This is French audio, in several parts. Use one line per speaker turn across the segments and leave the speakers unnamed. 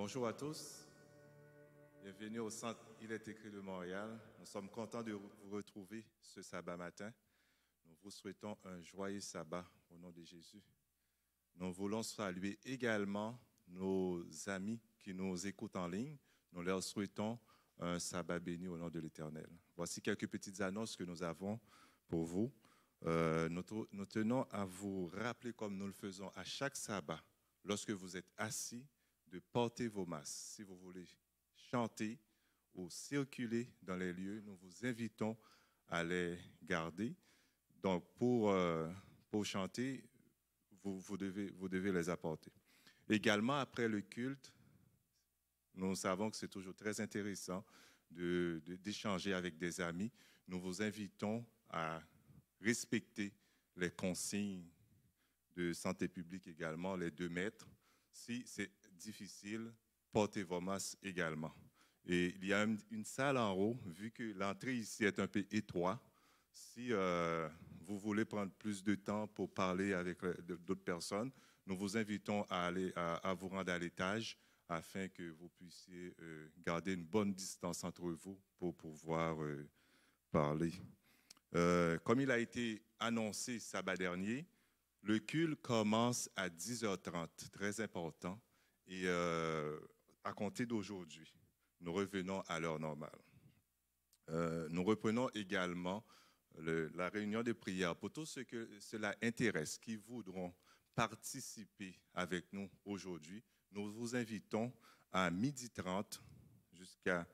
Bonjour à tous, bienvenue au Centre Il est écrit de Montréal. Nous sommes contents de vous retrouver ce sabbat matin. Nous vous souhaitons un joyeux sabbat au nom de Jésus. Nous voulons saluer également nos amis qui nous écoutent en ligne. Nous leur souhaitons un sabbat béni au nom de l'Éternel. Voici quelques petites annonces que nous avons pour vous. Nous tenons à vous rappeler, comme nous le faisons à chaque sabbat, lorsque vous êtes assis, de porter vos masques. Si vous voulez chanter ou circuler dans les lieux, nous vous invitons à les garder. Donc, pour chanter, vous devez les apporter. Également, après le culte, nous savons que c'est toujours très intéressant d'échanger avec des amis. Nous vous invitons à respecter les consignes de santé publique également, les 2 mètres. Si c'est difficile, portez vos masques également. Et il y a une salle en haut, vu que l'entrée ici est un peu étroite. Si vous voulez prendre plus de temps pour parler avec d'autres personnes, nous vous invitons à vous rendre à l'étage afin que vous puissiez garder une bonne distance entre vous pour pouvoir parler. Comme il a été annoncé sabbat dernier, le culte commence à 10h30, très important, et à compter d'aujourd'hui, nous revenons à l'heure normale. Nous reprenons également la réunion de prière pour tous ceux que cela intéresse, qui voudront participer avec nous aujourd'hui. Nous vous invitons à 12h30 jusqu'à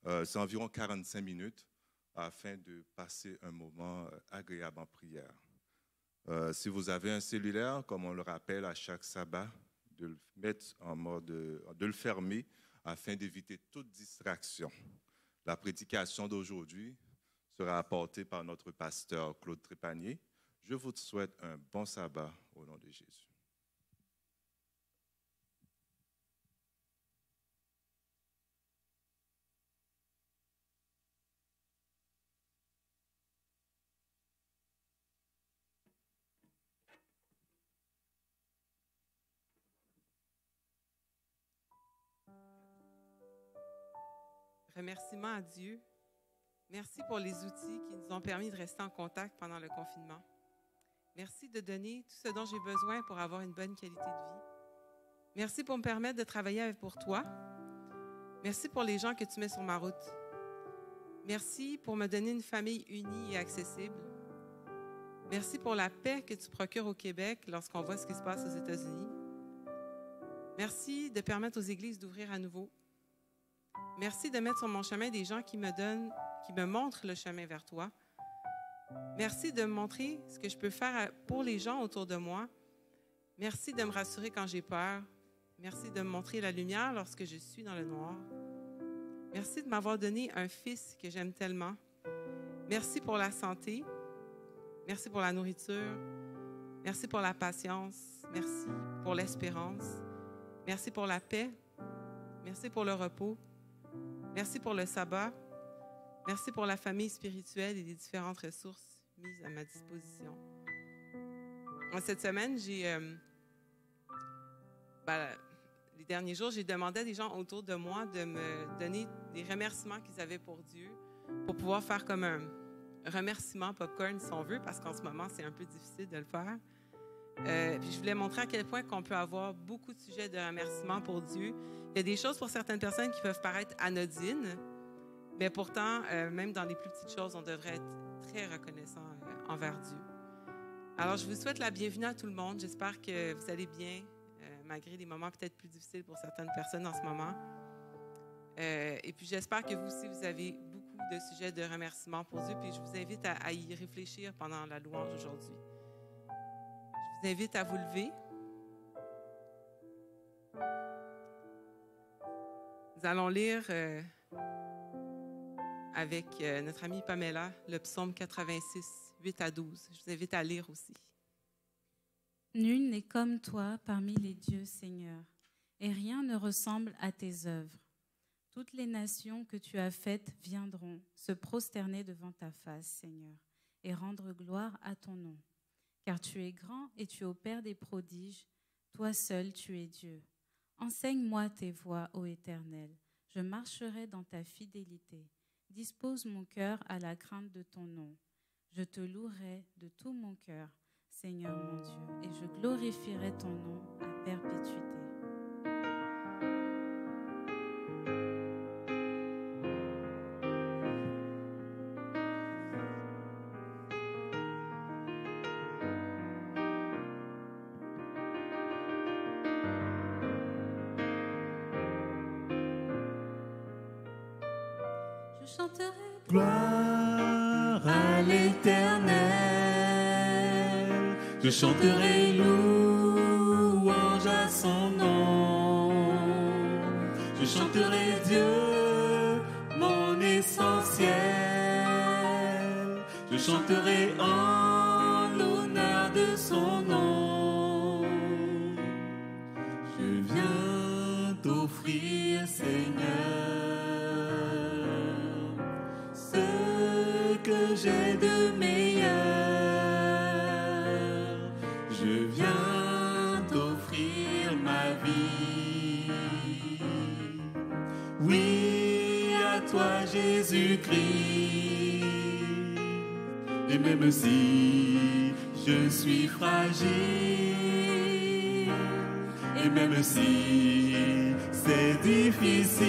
c'est environ 45 minutes afin de passer un moment agréable en prière. Si vous avez un cellulaire, comme on le rappelle à chaque sabbat, de le mettre en mode, de le fermer afin d'éviter toute distraction. La prédication d'aujourd'hui sera apportée par notre pasteur Claude Trépanier. Je vous souhaite un bon sabbat au nom de Jésus.
Remerciements à Dieu. Merci pour les outils qui nous ont permis de rester en contact pendant le confinement. Merci de donner tout ce dont j'ai besoin pour avoir une bonne qualité de vie. Merci pour me permettre de travailler pour toi. Merci pour les gens que tu mets sur ma route. Merci pour me donner une famille unie et accessible. Merci pour la paix que tu procures au Québec lorsqu'on voit ce qui se passe aux États-Unis. Merci de permettre aux églises d'ouvrir à nouveau. Merci de mettre sur mon chemin des gens qui me montrent le chemin vers toi. Merci de me montrer ce que je peux faire pour les gens autour de moi. Merci de me rassurer quand j'ai peur. Merci de me montrer la lumière lorsque je suis dans le noir. Merci de m'avoir donné un fils que j'aime tellement. Merci pour la santé. Merci pour la nourriture. Merci pour la patience. Merci pour l'espérance. Merci pour la paix. Merci pour le repos. Merci pour le sabbat. Merci pour la famille spirituelle et les différentes ressources mises à ma disposition. Cette semaine, les derniers jours, j'ai demandé à des gens autour de moi de me donner des remerciements qu'ils avaient pour Dieu pour pouvoir faire comme un remerciement popcorn, si on veut, parce qu'en ce moment, c'est un peu difficile de le faire. Puis je voulais montrer à quel point qu'on peut avoir beaucoup de sujets de remerciement pour Dieu. Il y a des choses pour certaines personnes qui peuvent paraître anodines, mais pourtant, même dans les plus petites choses, on devrait être très reconnaissant envers Dieu. Alors, je vous souhaite la bienvenue à tout le monde. J'espère que vous allez bien, malgré des moments peut-être plus difficiles pour certaines personnes en ce moment. Et puis, j'espère que vous aussi, vous avez beaucoup de sujets de remerciement pour Dieu. Puis, je vous invite à y réfléchir pendant la louange aujourd'hui. Je vous invite à vous lever. Nous allons lire avec notre amie Pamela le psaume 86, 8 à 12. Je vous invite à lire aussi.
Nul n'est comme toi parmi les dieux, Seigneur, et rien ne ressemble à tes œuvres. Toutes les nations que tu as faites viendront se prosterner devant ta face, Seigneur, et rendre gloire à ton nom. Car tu es grand et tu opères des prodiges, toi seul tu es Dieu. Enseigne-moi tes voies, ô Éternel. Je marcherai dans ta fidélité. Dispose mon cœur à la crainte de ton nom. Je te louerai de tout mon cœur, Seigneur mon Dieu, et je glorifierai ton nom à perpétuité. Je chanterai
Gloire à l'Éternel, je chanterai louange à son nom. Je chanterai Dieu, mon essentiel. Je chanterai en l'honneur de son nom. Je viens t'offrir, Seigneur, que j'ai de meilleur. Je viens t'offrir ma vie. Oui, à toi Jésus-Christ. Et même si je suis fragile, et même si c'est difficile,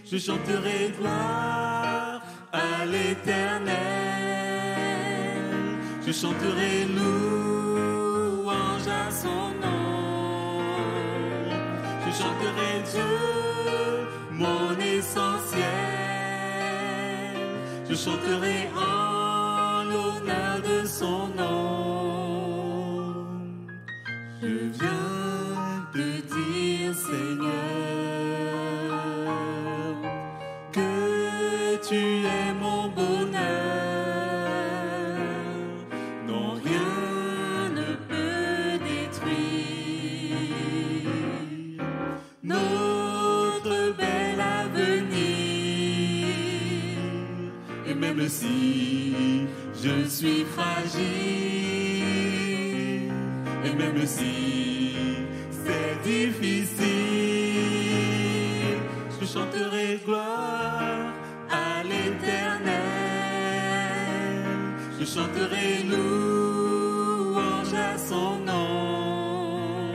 je chanterai gloire à l'Éternel. Je chanterai louange à son nom. Je chanterai Dieu, mon essentiel. Je chanterai en l'honneur de son nom. Je viens te dire, Seigneur, que tu es mon bonheur. Non, rien ne peut détruire notre bel avenir. Et même si je suis fragile, et même si c'est difficile, je chanterai gloire à l'Éternel. Je chanterai louange à son nom.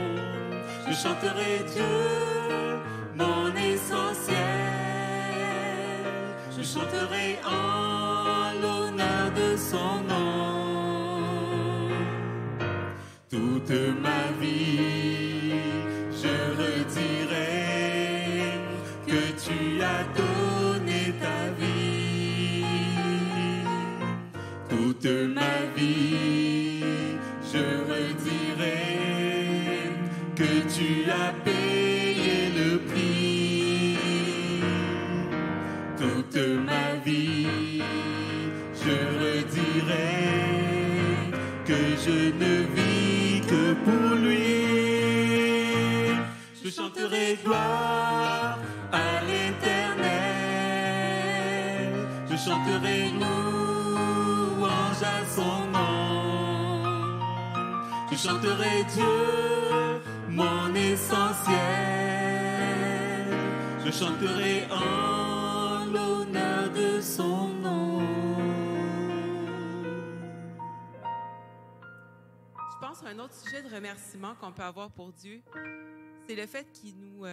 Je chanterai Dieu, mon essentiel. Je chanterai en l'honneur de son nom. Toute ma vie, je redirai que tu as donné ta vie. Toute ma vie, je redirai que tu as payé le prix. Toute ma vie, je redirai que je ne vis que pour lui. Je chanterai gloire à l'Éternel. Je chanterai louange à son nom. Je chanterai Dieu, mon essentiel. Je chanterai en l'honneur de son nom.
Je pense à un autre sujet de remerciement qu'on peut avoir pour Dieu, c'est le fait qu'il nous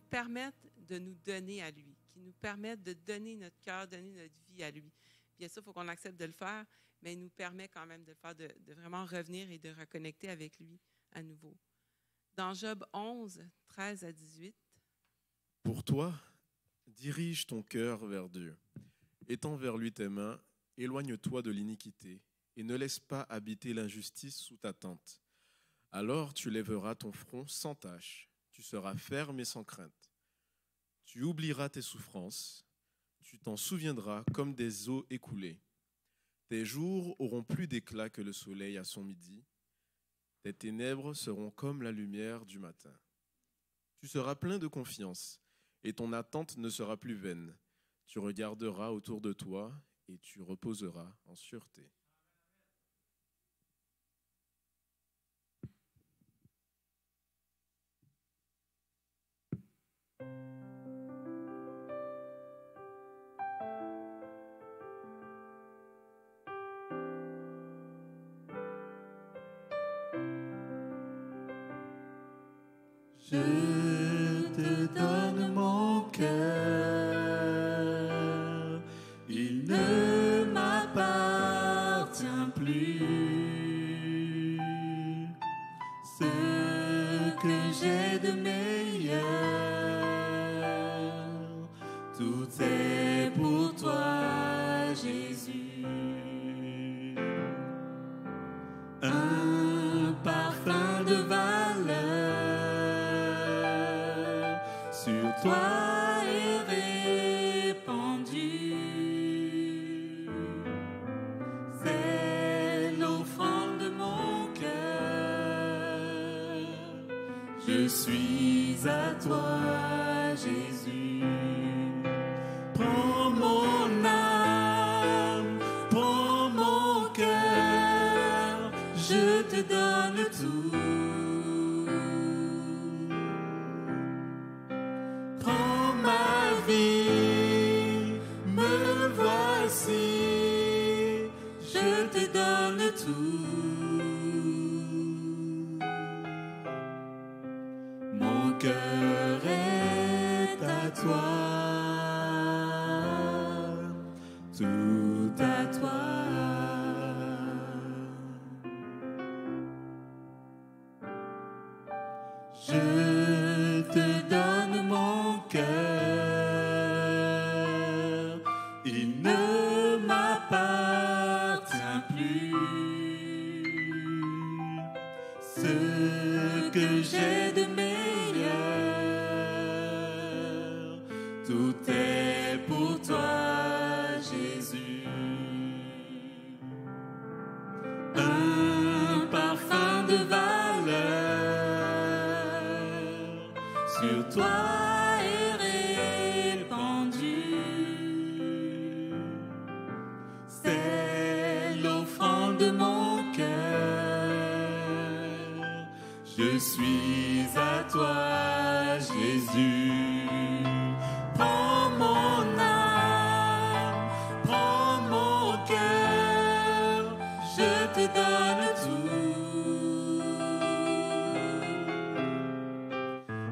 permette de nous donner à lui, qu'il nous permette de donner notre cœur, donner notre vie à lui. Bien sûr, il faut qu'on accepte de le faire, mais il nous permet quand même de le faire, de vraiment revenir et de reconnecter avec lui à nouveau. Dans Job 11, 13 à 18.
Pour toi, dirige ton cœur vers Dieu. Étends vers lui tes mains, éloigne-toi de l'iniquité et ne laisse pas habiter l'injustice sous ta tente. Alors tu lèveras ton front sans tache, tu seras ferme et sans crainte. Tu oublieras tes souffrances, tu t'en souviendras comme des eaux écoulées. Tes jours auront plus d'éclat que le soleil à son midi. Tes ténèbres seront comme la lumière du matin. Tu seras plein de confiance et ton attente ne sera plus vaine. Tu regarderas autour de toi et tu reposeras en sûreté.
Je te donne mon cœur, il ne m'appartient plus. Ce que j'ai de meilleur, tout est pour toi, Jésus. Un parfum de valeur sur toi est répandu. C'est l'offrande de mon cœur. Je suis à toi, Jésus. Prends mon âme, prends mon cœur, je te donne tout. Prends ma vie, me voici, je te donne tout. Mon cœur est à toi. Tout à toi. Je te donne mon cœur, il ne m'appartient plus. Ce que j'ai de meilleur, tout est pour toi, Jésus. Un parfum de valeur sur toi est répandu. C'est l'offrande de mon cœur. Je suis à toi, Jésus. Prends mon âme, prends mon cœur, je te donne tout.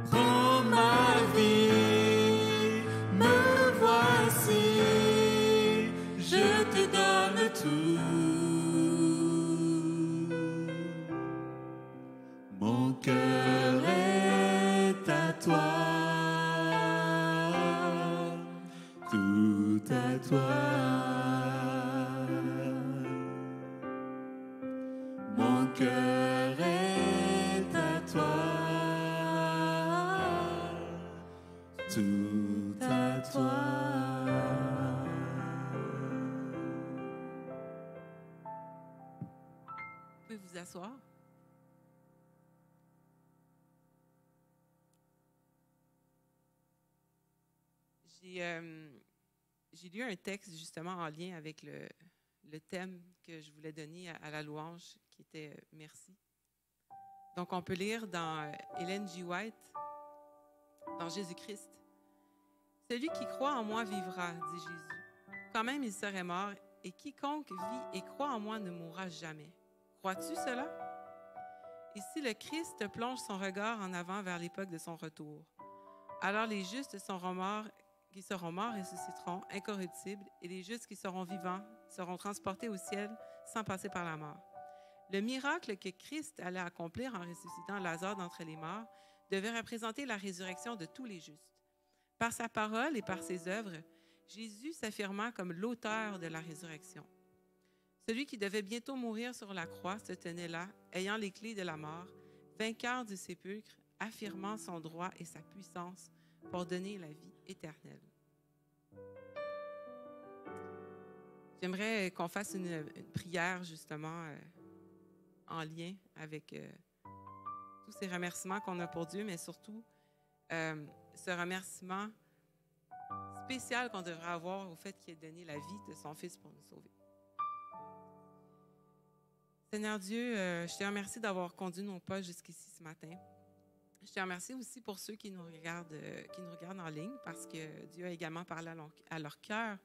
Prends ma vie, me voici, je te donne tout. Mon cœur est à toi. Tout à toi, mon cœur est à toi, tout à toi.
Vous pouvez vous asseoir. J'ai lu un texte justement en lien avec le thème que je voulais donner à la louange, qui était « Merci ». Donc, on peut lire dans Ellen G. White, dans Jésus-Christ. « Celui qui croit en moi vivra, dit Jésus. Quand même, il serait mort, et quiconque vit et croit en moi ne mourra jamais. Crois-tu cela? » Ici, le Christ plonge son regard en avant vers l'époque de son retour. Alors les justes qui seront morts ressusciteront incorruptibles, et les justes qui seront vivants seront transportés au ciel sans passer par la mort. Le miracle que Christ allait accomplir en ressuscitant Lazare d'entre les morts devait représenter la résurrection de tous les justes. Par sa parole et par ses œuvres, Jésus s'affirma comme l'auteur de la résurrection. Celui qui devait bientôt mourir sur la croix se tenait là, ayant les clés de la mort, vainqueur du sépulcre, affirmant son droit et sa puissance pour donner la vie éternelle. J'aimerais qu'on fasse une prière justement en lien avec tous ces remerciements qu'on a pour Dieu, mais surtout ce remerciement spécial qu'on devrait avoir au fait qu'il ait donné la vie de son Fils pour nous sauver. Seigneur Dieu, je te remercie d'avoir conduit nos pas jusqu'ici ce matin. Je te remercie aussi pour ceux qui nous regardent en ligne, parce que Dieu a également parlé à leur cœur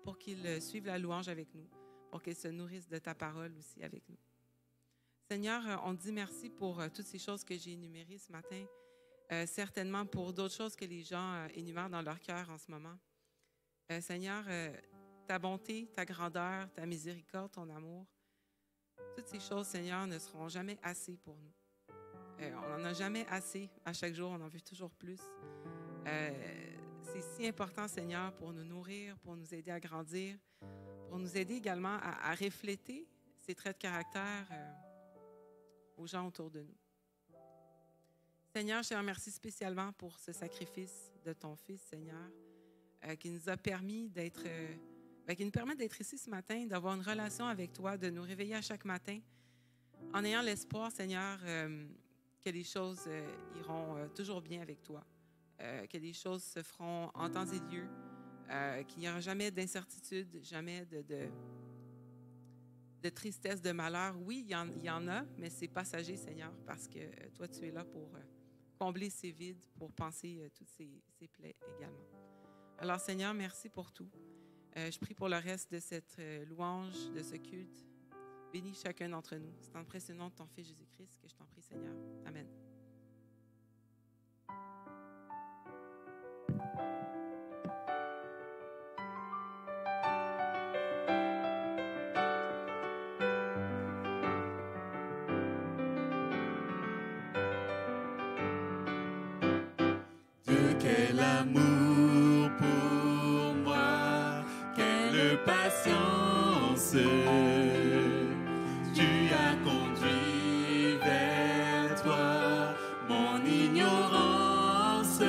pour qu'ils suivent la louange avec nous, pour qu'ils se nourrissent de ta parole aussi avec nous. Seigneur, on te dit merci pour toutes ces choses que j'ai énumérées ce matin, certainement pour d'autres choses que les gens énumèrent dans leur cœur en ce moment. Seigneur, ta bonté, ta grandeur, ta miséricorde, ton amour, toutes ces choses, Seigneur, ne seront jamais assez pour nous. On n'en a jamais assez. À chaque jour, on en veut toujours plus. C'est si important, Seigneur, pour nous nourrir, pour nous aider à grandir, pour nous aider également à refléter ces traits de caractère aux gens autour de nous. Seigneur, je te remercie spécialement pour ce sacrifice de ton Fils, Seigneur, qui nous a permis d'être, qui nous permet d'être ici ce matin, d'avoir une relation avec toi, de nous réveiller à chaque matin, en ayant l'espoir, Seigneur, que les choses iront toujours bien avec toi, que les choses se feront en temps et lieu, qu'il n'y aura jamais d'incertitude, jamais de tristesse, de malheur. Oui, il y en a, mais c'est passager, Seigneur, parce que toi, tu es là pour combler ces vides, pour penser toutes ces plaies également. Alors, Seigneur, merci pour tout. Je prie pour le reste de cette louange, de ce culte. Bénis chacun d'entre nous. C'est dans le précieux nom de ton Fils Jésus-Christ que je t'en prie, Seigneur. Amen.
Dieu, quel amour pour moi, quelle patience. Tu as conduit vers toi mon ignorance.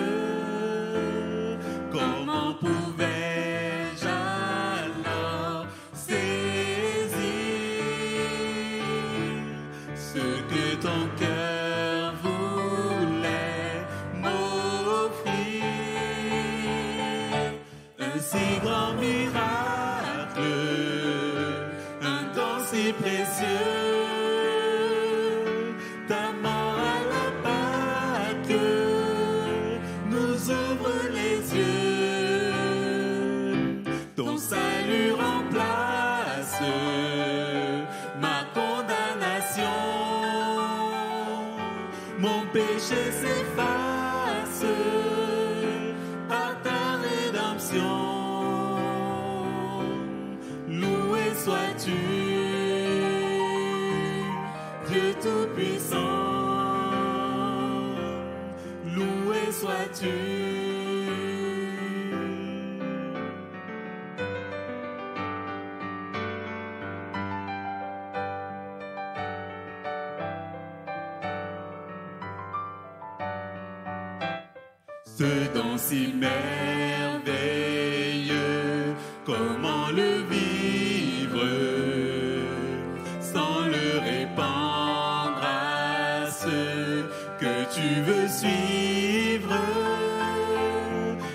Comment pouvais-je alors saisir ce que ton cœur voulait m'offrir? Un si grand miracle, un don si précieux, ta mort à la Pâque nous ouvre les yeux. Ton salut remplace ma condamnation, mon péché s'efface par ta rédemption. Loué sois-tu, Dieu Tout-Puissant. Loué sois-tu. Ce don si merveilleux, comment le vivre sans le répandre à ceux que tu veux suivre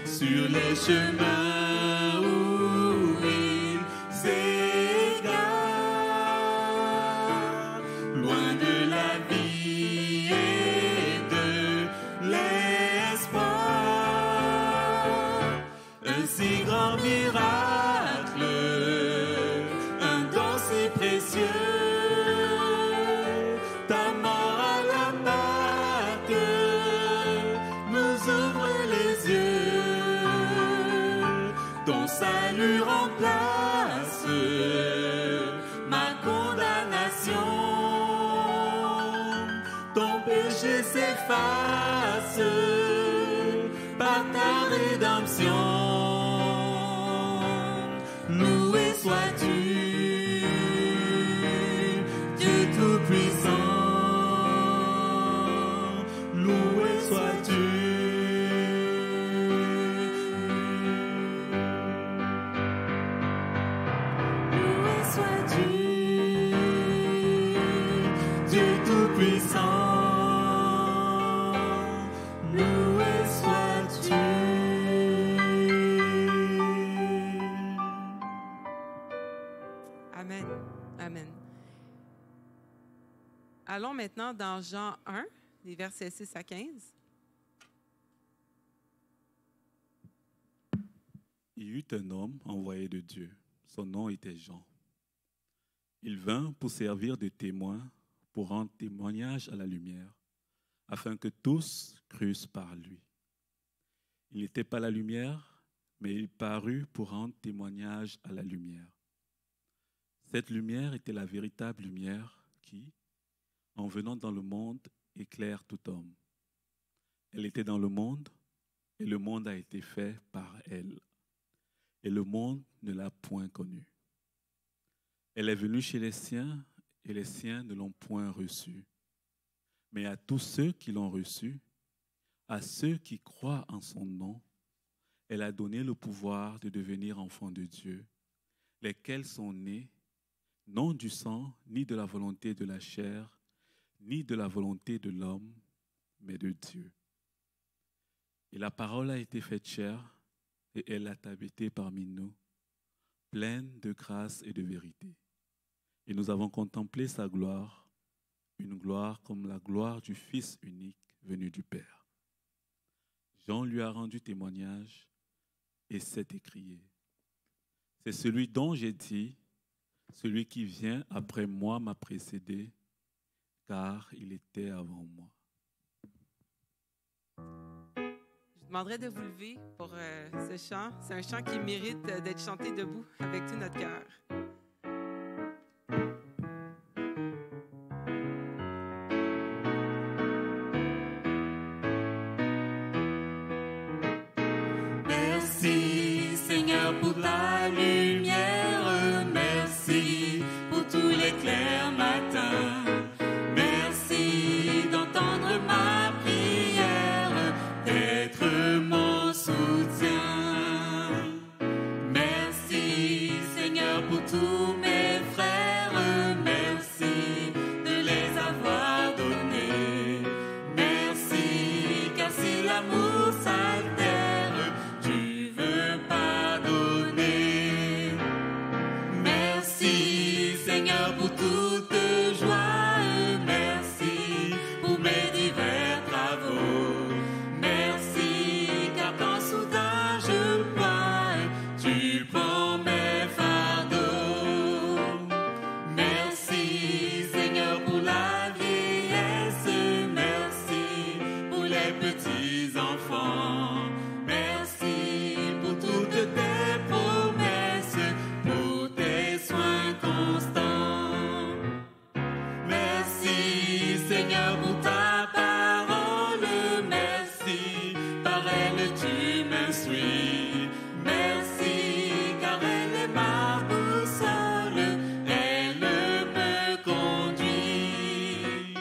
sur les chemins où ils s'égarent, loin de la vie et de l'espoir. Un si grand miracle, un don si précieux, ta mort à la Pâque nous ouvre les yeux. Ton salut remplace ma condamnation, ton péché s'efface par ta rédemption. Loué sois-tu, Dieu Tout-Puissant. Loué sois-tu. Loué sois-tu, Dieu Tout-Puissant. Loué sois-tu.
Amen. Amen. Allons maintenant dans Jean 1, les versets 6 à 15.
Il y eut un homme envoyé de Dieu. Son nom était Jean. Il vint pour servir de témoin, pour rendre témoignage à la lumière, afin que tous crussent par lui. Il n'était pas la lumière, mais il parut pour rendre témoignage à la lumière. Cette lumière était la véritable lumière qui, en venant dans le monde, éclaire tout homme. Elle était dans le monde, et le monde a été fait par elle. Et le monde ne l'a point connue. Elle est venue chez les siens, et les siens ne l'ont point reçue. Mais à tous ceux qui l'ont reçue, à ceux qui croient en son nom, elle a donné le pouvoir de devenir enfants de Dieu, lesquels sont nés, non du sang, ni de la volonté de la chair, ni de la volonté de l'homme, mais de Dieu. Et la parole a été faite chair, et elle a habité parmi nous, pleine de grâce et de vérité. Et nous avons contemplé sa gloire, une gloire comme la gloire du Fils unique venu du Père. Jean lui a rendu témoignage et s'est écrié. C'est celui dont j'ai dit, celui qui vient après moi m'a précédé, car il était avant moi.
Je demanderais de vous lever pour ce chant. C'est un chant qui mérite d'être chanté debout avec tout notre cœur.
Merci Seigneur pour la lumière, merci pour tous les clairs matins. Merci d'entendre ma prière, d'être mon soutien. Merci Seigneur pour tous mes frères, merci de les avoir donnés. Merci car si l'amour s'altère, tu veux pardonner. Merci Seigneur pour toute joie, merci pour mes divers travaux. Merci car quand soudain je ploie, tu prends mes fardeaux. Merci Seigneur pour la vieillesse, merci pour les petits enfants. Merci pour toutes tes promesses, pour tes soins constants. Merci Seigneur pour ta parole, merci, par elle tu m'instruis. Merci car elle est ma boussole, elle me conduit.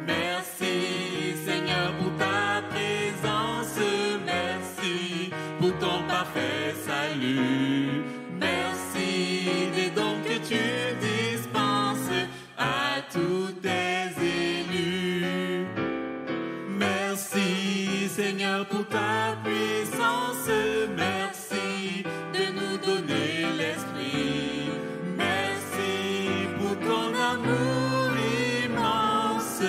Merci Seigneur pour ta présence, merci pour ton parfait salut. Merci des dons que tu dispenses à tous tes élus. Merci Seigneur pour ta puissance, merci de nous donner l'esprit. Merci pour ton amour immense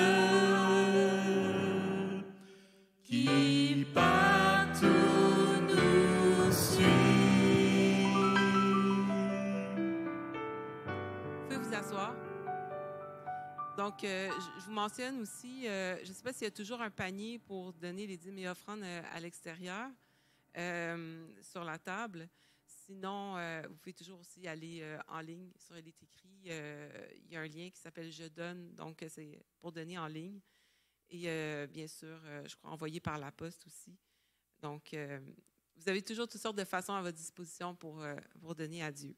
qui partout nous suit.
Vous pouvez vous asseoir. Donc, je vous mentionne aussi, je ne sais pas s'il y a toujours un panier pour donner les dîmes et offrandes à l'extérieur, sur la table. Sinon, vous pouvez toujours aussi aller en ligne. Sur elle est écrit, il y a un lien qui s'appelle « Je donne », donc c'est pour donner en ligne. Et bien sûr, je crois envoyé par la poste aussi. Donc, vous avez toujours toutes sortes de façons à votre disposition pour donner à Dieu.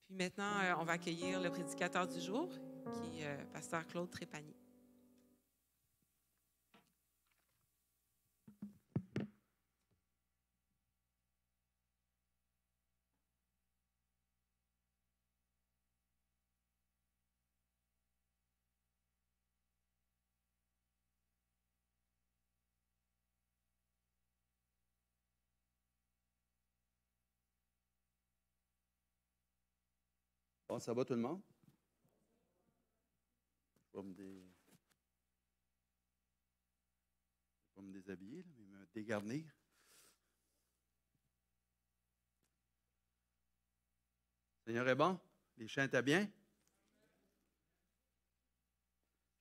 Puis maintenant, on va accueillir le prédicateur du jour, qui est pasteur Claude Trépanier.
Bon, ça va tout le monde? Je vais me déshabiller, mais me dégarnir. Le Seigneur est bon? Les chants étaient bien?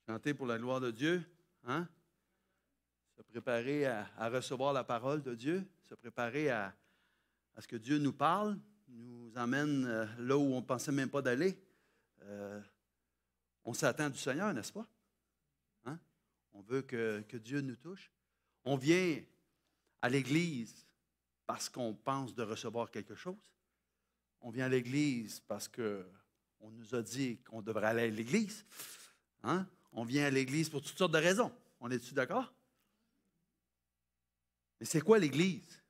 Chanter pour la gloire de Dieu, hein? se préparer à recevoir la parole de Dieu, se préparer à ce que Dieu nous parle, nous emmène là où on ne pensait même pas d'aller. On s'attend du Seigneur, n'est-ce pas? Hein? On veut que Dieu nous touche. On vient à l'Église parce qu'on pense de recevoir quelque chose. On vient à l'Église parce qu'on nous a dit qu'on devrait aller à l'Église. Hein? On vient à l'Église pour toutes sortes de raisons. On est-tu d'accord? Mais c'est quoi l'Église?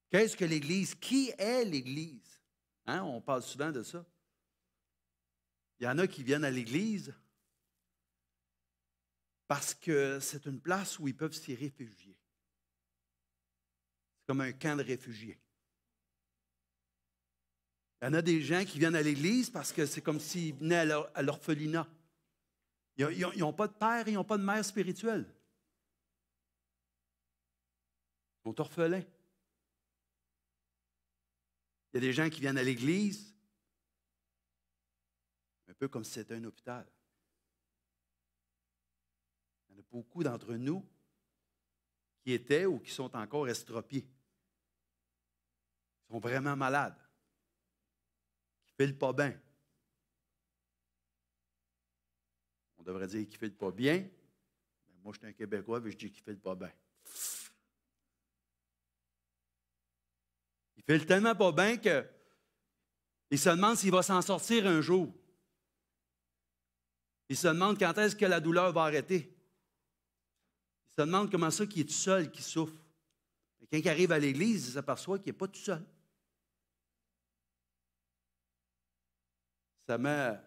Qu'est-ce que l'Église? Qui est l'Église? Hein? On parle souvent de ça. Il y en a qui viennent à l'Église parce que c'est une place où ils peuvent s'y réfugier. C'est comme un camp de réfugiés. Il y en a des gens qui viennent à l'Église parce que c'est comme s'ils venaient à l'orphelinat. Ils n'ont pas de père, ils n'ont pas de mère spirituelle. Ils sont orphelins. Il y a des gens qui viennent à l'Église, un peu comme si c'était un hôpital. Il y en a beaucoup d'entre nous qui étaient ou qui sont encore estropiés. Ils sont vraiment malades. Qui ne filent pas bien. On devrait dire qu'ils ne filent pas bien. Mais moi, je suis un Québécois et je dis qu'ils ne filent pas bien. Il file tellement pas bien qu'il se demande s'il va s'en sortir un jour. Il se demande quand est-ce que la douleur va arrêter. Il se demande comment ça qu'il est tout seul, qu'il souffre. Et quand il arrive à l'Église, il s'aperçoit qu'il n'est pas tout seul. Ça met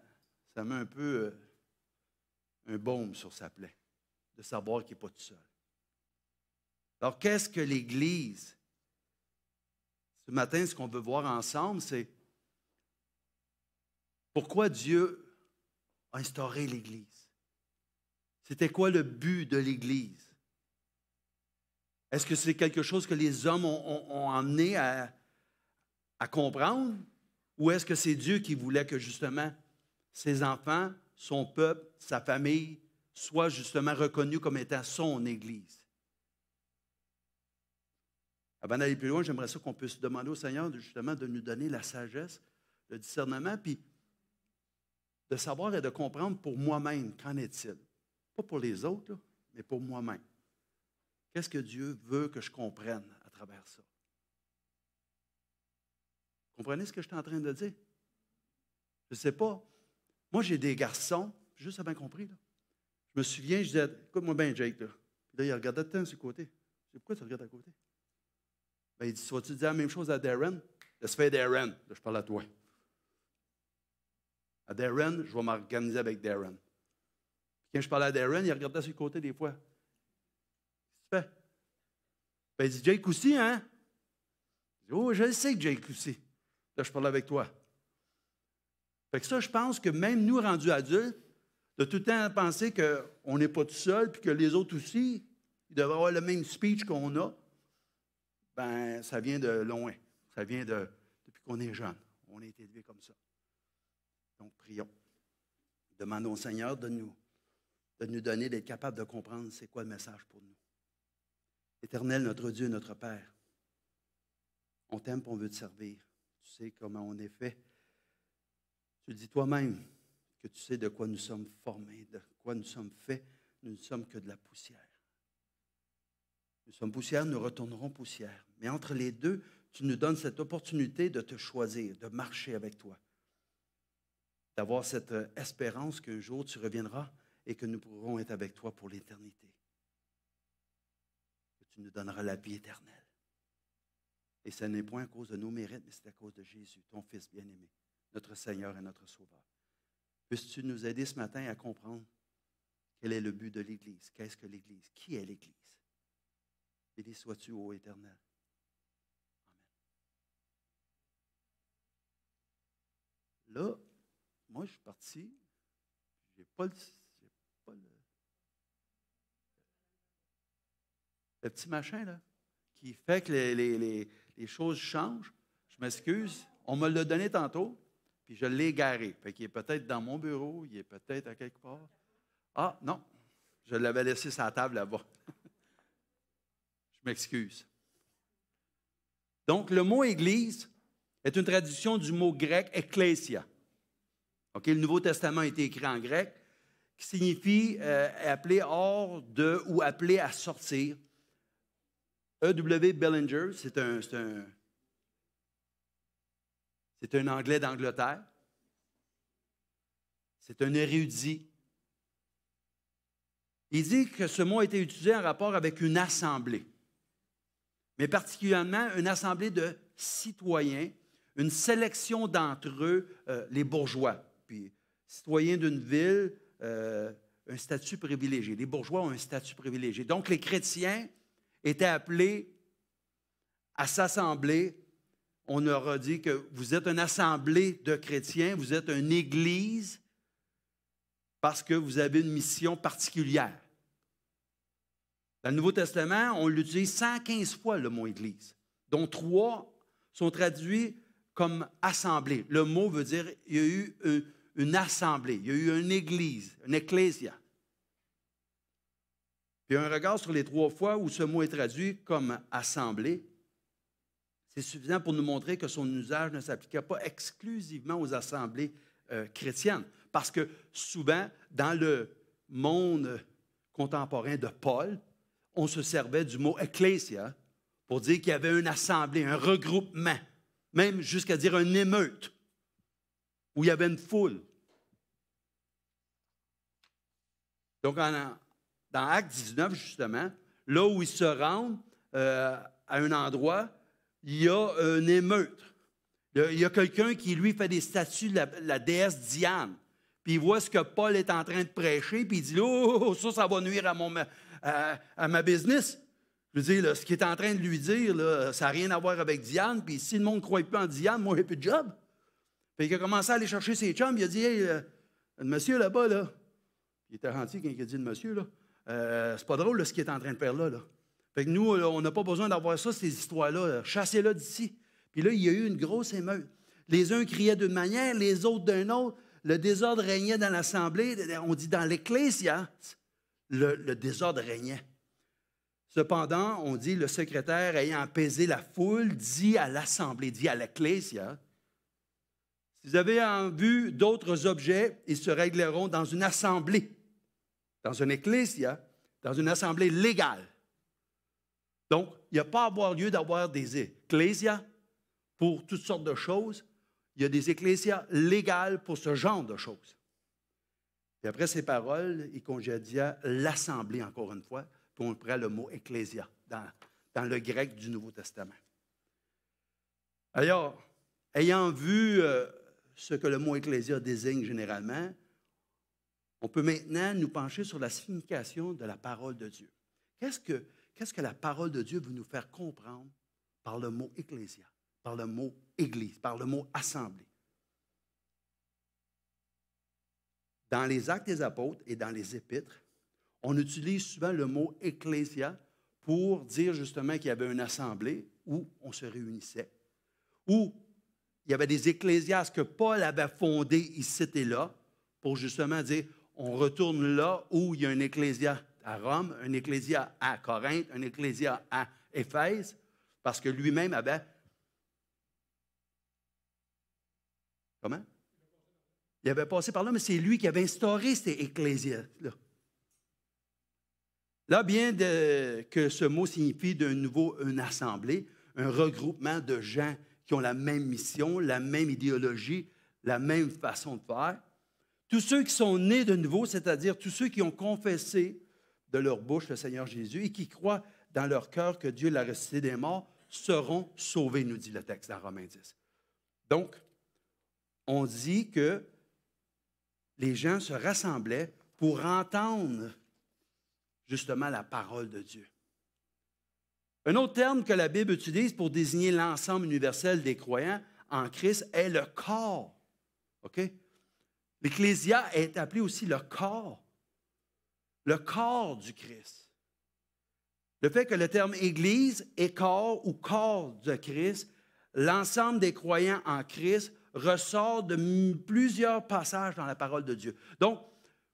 un peu un baume sur sa plaie, de savoir qu'il n'est pas tout seul. Alors, qu'est-ce que l'Église? Ce matin, ce qu'on veut voir ensemble, c'est pourquoi Dieu a instauré l'Église. C'était quoi le but de l'Église? Est-ce que c'est quelque chose que les hommes ont amené à comprendre? Ou est-ce que c'est Dieu qui voulait que justement ses enfants, son peuple, sa famille soient justement reconnus comme étant son Église? Avant d'aller plus loin, j'aimerais ça qu'on puisse demander au Seigneur justement de nous donner la sagesse, le discernement, puis de savoir et de comprendre pour moi-même, qu'en est-il? Pas pour les autres, là, mais pour moi-même. Qu'est-ce que Dieu veut que je comprenne à travers ça? Vous comprenez ce que je suis en train de dire? Je ne sais pas. Moi, j'ai des garçons, juste avant compris, là. Je me souviens, je disais, écoute-moi bien, Jake, là. Puis là, il regardait tout le temps sur le côté. Je dis, pourquoi tu regardes à côté? Ben, il dit, vas-tu dire la même chose à Darren? Laisse faire Darren. Là, je parle à toi. À Darren, je vais m'organiser avec Darren. Puis quand je parlais à Darren, il regardait sur le côté des fois. Qu'est-ce que tu fais? Ben, il dit, Jake aussi, hein? Je dis, oh, je le sais, Jake aussi. Là, je parle avec toi. Fait que ça, je pense que même nous, rendus adultes, de tout le temps penser qu'on n'est pas tout seul, puis que les autres aussi, ils devraient avoir le même speech qu'on a, ben, ça vient de loin. Ça vient depuis qu'on est jeune. On a été élevés comme ça. Donc, prions. Demandons au Seigneur de nous donner, d'être capable de comprendre c'est quoi le message pour nous. Éternel, notre Dieu, notre Père, on t'aime et on veut te servir. Tu sais comment on est fait. Tu le dis toi-même que tu sais de quoi nous sommes formés, de quoi nous sommes faits. Nous ne sommes que de la poussière. Nous sommes poussière, nous retournerons poussière. Mais entre les deux, tu nous donnes cette opportunité de te choisir, de marcher avec toi, d'avoir cette espérance qu'un jour tu reviendras et que nous pourrons être avec toi pour l'éternité. Que tu nous donneras la vie éternelle. Et ce n'est point à cause de nos mérites, mais c'est à cause de Jésus, ton Fils bien-aimé, notre Seigneur et notre Sauveur. Puisses-tu nous aider ce matin à comprendre quel est le but de l'Église? Qu'est-ce que l'Église? Qui est l'Église? Béni sois-tu, ô Éternel. Amen. Là, moi, je suis parti. Je n'ai pas le petit machin, là, qui fait que les choses changent. Je m'excuse. On me l'a donné tantôt, puis je l'ai égaré. Fait qu'il est peut-être dans mon bureau, il est peut-être à quelque part. Ah, non. Je l'avais laissé sur la table là-bas. Je m'excuse. Donc, le mot « église » est une traduction du mot grec « ecclésia ». Okay? Le Nouveau Testament a été écrit en grec, qui signifie appeler hors de ou appeler à sortir. E.W. Bellinger, c'est un Anglais d'Angleterre. C'est un érudit. Il dit que ce mot a été utilisé en rapport avec une assemblée, mais particulièrement une assemblée de citoyens, une sélection d'entre eux, les bourgeois. Puis, citoyens d'une ville, un statut privilégié. Les bourgeois ont un statut privilégié. Donc, les chrétiens étaient appelés à s'assembler. On leur a dit que vous êtes une assemblée de chrétiens, vous êtes une église, parce que vous avez une mission particulière. Dans le Nouveau Testament, on l'utilise 115 fois, le mot « église », dont 3 sont traduits comme « assemblée ». Le mot veut dire qu'il y a eu une assemblée, il y a eu une église, une ecclésia. Puis un regard sur les 3 fois où ce mot est traduit comme « assemblée », c'est suffisant pour nous montrer que son usage ne s'appliquait pas exclusivement aux assemblées chrétiennes. Parce que souvent, dans le monde contemporain de Paul, on se servait du mot « ecclésia » pour dire qu'il y avait une assemblée, un regroupement, même jusqu'à dire une émeute, où il y avait une foule. Donc, dans Actes 19, justement, là où ils se rendent à un endroit, il y a une émeute. Il y a quelqu'un qui, lui, fait des statues de la déesse Diane. Puis il voit ce que Paul est en train de prêcher, puis il dit « Oh, ça va nuire à ma business. » Je veux dire, là, ce qu'il est en train de lui dire, là, ça n'a rien à voir avec Diane, puis si le monde ne croit plus en Diane, moi, j'ai plus de job. Puis il a commencé à aller chercher ses chums, il a dit « Hey, le monsieur là-bas, là, il était gentil quand il a dit le monsieur, là, c'est pas drôle là, ce qu'il est en train de faire là. Fait que nous, là, on n'a pas besoin d'avoir ça, ces histoires-là. Chassez-la d'ici. » Puis là, il y a eu une grosse émeute. Les uns criaient d'une manière, les autres d'une autre. Le désordre régnait dans l'assemblée. On dit dans l'ecclésia, le désordre régnait. Cependant, on dit le secrétaire ayant apaisé la foule, dit à l'assemblée, dit à l'ecclésia, si vous avez en vue d'autres objets, ils se régleront dans une assemblée, dans une ecclésia, dans une assemblée légale. Donc, il n'y a pas à avoir lieu d'avoir des ecclésias pour toutes sortes de choses. Il y a des ecclésias légales pour ce genre de choses. Et après ces paroles, il congédia l'assemblée, encore une fois, puis on prend le mot ecclésia dans le grec du Nouveau Testament. Alors, ayant vu ce que le mot ecclésia désigne généralement, on peut maintenant nous pencher sur la signification de la parole de Dieu. Qu'est-ce que la parole de Dieu veut nous faire comprendre par le mot ecclésia, par le mot église, par le mot assemblée? Dans les Actes des Apôtres et dans les Épîtres, on utilise souvent le mot ecclésia pour dire justement qu'il y avait une assemblée où on se réunissait, où il y avait des ecclésiastes que Paul avait fondés ici et là pour justement dire on retourne là où il y a une ecclésia à Rome, une ecclésia à Corinthe, une ecclésia à Éphèse, parce que lui-même avait... Comment? Il avait passé par là, mais c'est lui qui avait instauré ces ecclésias-là. Là, bien que ce mot signifie de nouveau une assemblée, un regroupement de gens qui ont la même mission, la même idéologie, la même façon de faire, tous ceux qui sont nés de nouveau, c'est-à-dire tous ceux qui ont confessé de leur bouche le Seigneur Jésus et qui croient dans leur cœur que Dieu l'a ressuscité des morts, seront sauvés, nous dit le texte dans Romains 10. Donc, on dit que les gens se rassemblaient pour entendre justement la parole de Dieu. Un autre terme que la Bible utilise pour désigner l'ensemble universel des croyants en Christ est le corps. OK? L'Ecclésia est appelé aussi le corps du Christ. Le fait que le terme Église est corps ou corps de Christ, l'ensemble des croyants en Christ ressort de plusieurs passages dans la parole de Dieu. Donc,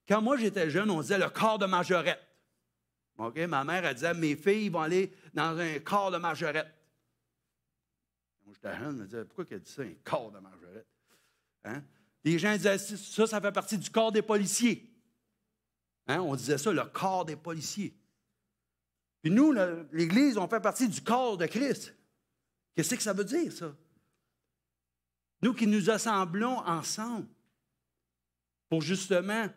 Quand moi j'étais jeune, on disait le corps de majorette. OK? Ma mère, elle disait, mes filles vont aller dans un corps de majorette. Moi, j'étais jeune, je me disais, pourquoi qu'elle dit ça, un corps de majorette? Hein? Les gens disaient, ça fait partie du corps des policiers. Hein? On disait ça, le corps des policiers. Puis nous, l'Église, on fait partie du corps de Christ. Qu'est-ce que ça veut dire, ça? Nous qui nous assemblons ensemble pour justement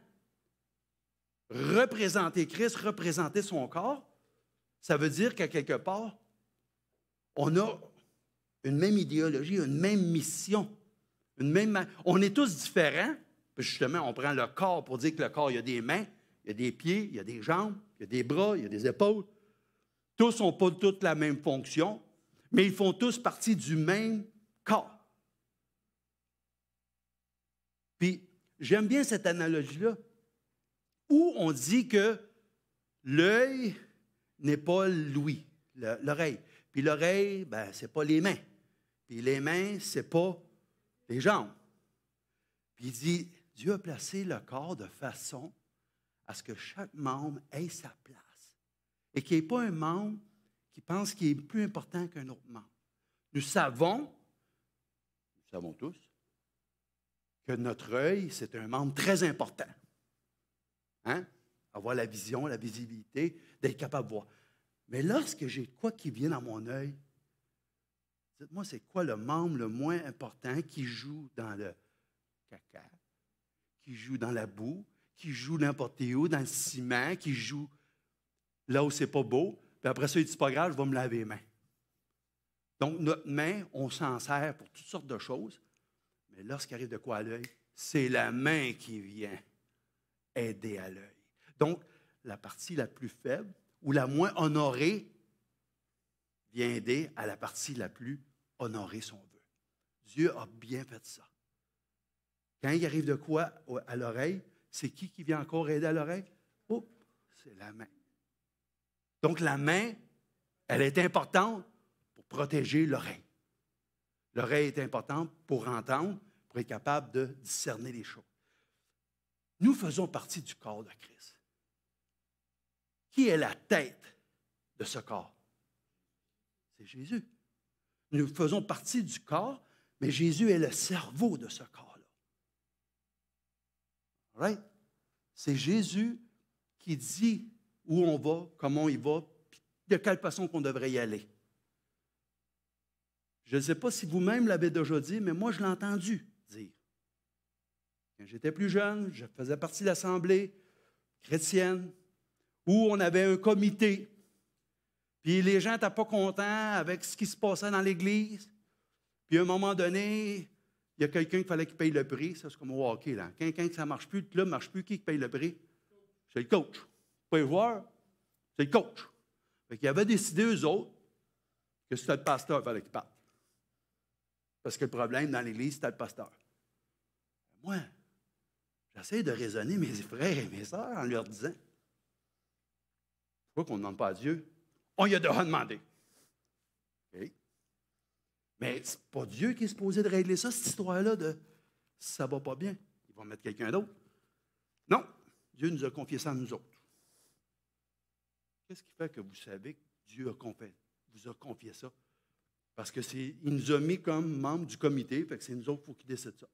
représenter Christ, représenter son corps, ça veut dire qu'à quelque part, on a une même idéologie, une même mission. On est tous différents. Puis justement, on prend le corps pour dire que le corps, il y a des mains, il y a des pieds, il y a des jambes, il y a des bras, il y a des épaules. Tous n'ont pas toutes la même fonction, mais ils font tous partie du même corps. Puis, j'aime bien cette analogie-là, où on dit que l'œil n'est pas l'ouïe, l'oreille. Puis l'oreille, ben, ce n'est pas les mains. Puis les mains, ce n'est pas les jambes. Puis il dit, Dieu a placé le corps de façon à ce que chaque membre ait sa place. Et qu'il n'y ait pas un membre qui pense qu'il est plus important qu'un autre membre. Nous savons tous, que notre œil, c'est un membre très important. Hein? Avoir la vision, la visibilité, d'être capable de voir. Mais lorsque j'ai quoi qui vient dans mon œil, dites-moi, c'est quoi le membre le moins important qui joue dans le caca, qui joue dans la boue, qui joue n'importe où, dans le ciment, qui joue là où c'est pas beau, puis après ça, il dit, c'est pas grave, je vais me laver les mains. Donc, notre main, on s'en sert pour toutes sortes de choses, mais lorsqu'il arrive de quoi à l'œil, c'est la main qui vient aider à l'œil. Donc, la partie la plus faible ou la moins honorée vient aider à la partie la plus honorée, si on veut. Dieu a bien fait ça. Quand il arrive de quoi à l'oreille, c'est qui vient encore aider à l'oreille? Oh, c'est la main. Donc, la main, elle est importante pour protéger l'oreille. L'oreille est importante pour entendre, pour être capable de discerner les choses. Nous faisons partie du corps de Christ. Qui est la tête de ce corps? C'est Jésus. Nous faisons partie du corps, mais Jésus est le cerveau de ce corps-là. Right? C'est Jésus qui dit où on va, comment il va, puis de quelle façon qu'on devrait y aller. Je ne sais pas si vous-même l'avez déjà dit, mais moi, je l'ai entendu dire. Quand j'étais plus jeune, je faisais partie de l'Assemblée chrétienne où on avait un comité. Puis les gens n'étaient pas contents avec ce qui se passait dans l'Église. Puis à un moment donné, il y a quelqu'un qu'il fallait qu'il paye le prix. Ça, c'est comme au hockey, là. Quelqu'un que ça ne marche plus, le club ne marche plus, qui paye le prix? C'est le coach. Pas les joueurs, c'est le coach. Fait qu'ils avaient décidé, eux autres, que c'était le pasteur qu'il fallait qu'il parte. Parce que le problème dans l'Église, c'était le pasteur. Moi, j'essaie de raisonner mes frères et mes sœurs en leur disant, pourquoi qu'on ne demande pas à Dieu? On lui a déjà demandé. Okay. Mais ce n'est pas Dieu qui est supposé de régler ça, cette histoire-là de si ça ne va pas bien, il va mettre quelqu'un d'autre. Non, Dieu nous a confié ça à nous autres. Qu'est-ce qui fait que vous savez que Dieu vous a confié ça? Parce qu'il nous a mis comme membres du comité, fait que c'est nous autres qu'il faut qu'ils décident ça.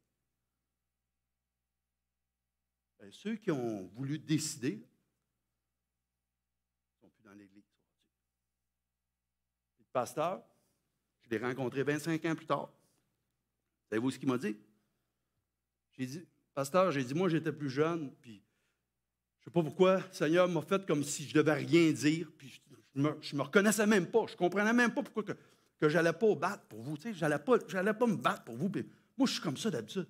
Bien, ceux qui ont voulu décider ne sont plus dans l'Église. Le pasteur, je l'ai rencontré 25 ans plus tard. Savez-vous ce qu'il m'a dit? J'ai dit, pasteur, moi j'étais plus jeune, puis je ne sais pas pourquoi le Seigneur m'a fait comme si je ne devais rien dire, puis je me reconnaissais même pas, je ne comprenais même pas pourquoi que je n'allais pas battre pour vous. Tu sais, je n'allais pas me battre pour vous. Puis moi, je suis comme ça d'habitude.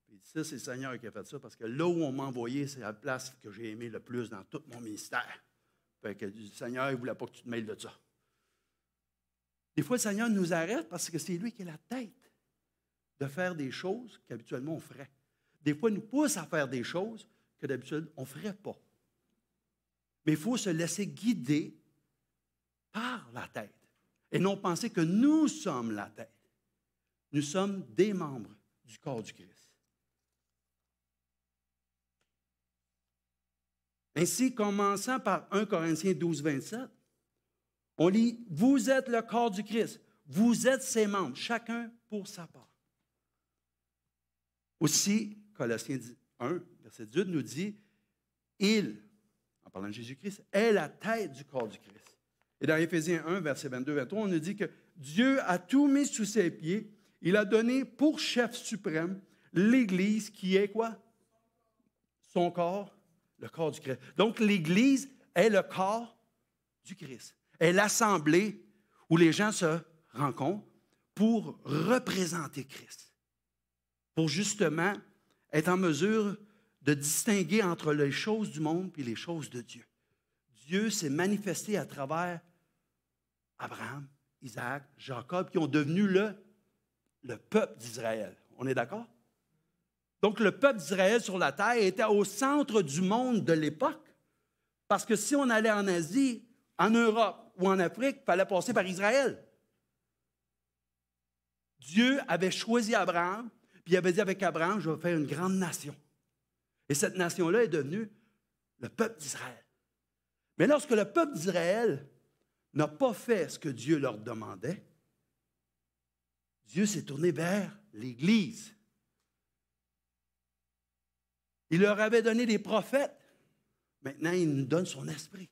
Puis ça, c'est le Seigneur qui a fait ça, parce que là où on m'a envoyé, c'est la place que j'ai aimée le plus dans tout mon ministère. Fait que le Seigneur, il ne voulait pas que tu te mêles de ça. Des fois, le Seigneur nous arrête parce que c'est lui qui est la tête de faire des choses qu'habituellement on ferait. Des fois, il nous pousse à faire des choses que d'habitude on ne ferait pas. Mais il faut se laisser guider par la tête. Et non penser que nous sommes la tête. Nous sommes des membres du corps du Christ. Ainsi, commençant par 1 Corinthiens 12, 27, on lit « Vous êtes le corps du Christ, vous êtes ses membres, chacun pour sa part. » Aussi, Colossiens 1, verset 18 nous dit « Il, en parlant de Jésus-Christ, est la tête du corps du Christ. » Et dans Éphésiens 1, verset 22-23, on nous dit que Dieu a tout mis sous ses pieds. Il a donné pour chef suprême l'Église qui est quoi? Son corps, le corps du Christ. Donc, l'Église est le corps du Christ. Est l'assemblée où les gens se rencontrent pour représenter Christ. Pour justement être en mesure de distinguer entre les choses du monde et les choses de Dieu. Dieu s'est manifesté à travers Abraham, Isaac, Jacob, qui ont devenu le peuple d'Israël. On est d'accord? Donc, le peuple d'Israël sur la terre était au centre du monde de l'époque. Parce que si on allait en Asie, en Europe ou en Afrique, il fallait passer par Israël. Dieu avait choisi Abraham, puis il avait dit avec Abraham, je vais faire une grande nation. Et cette nation-là est devenue le peuple d'Israël. Mais lorsque le peuple d'Israël n'a pas fait ce que Dieu leur demandait, Dieu s'est tourné vers l'Église. Il leur avait donné des prophètes. Maintenant, il nous donne son esprit.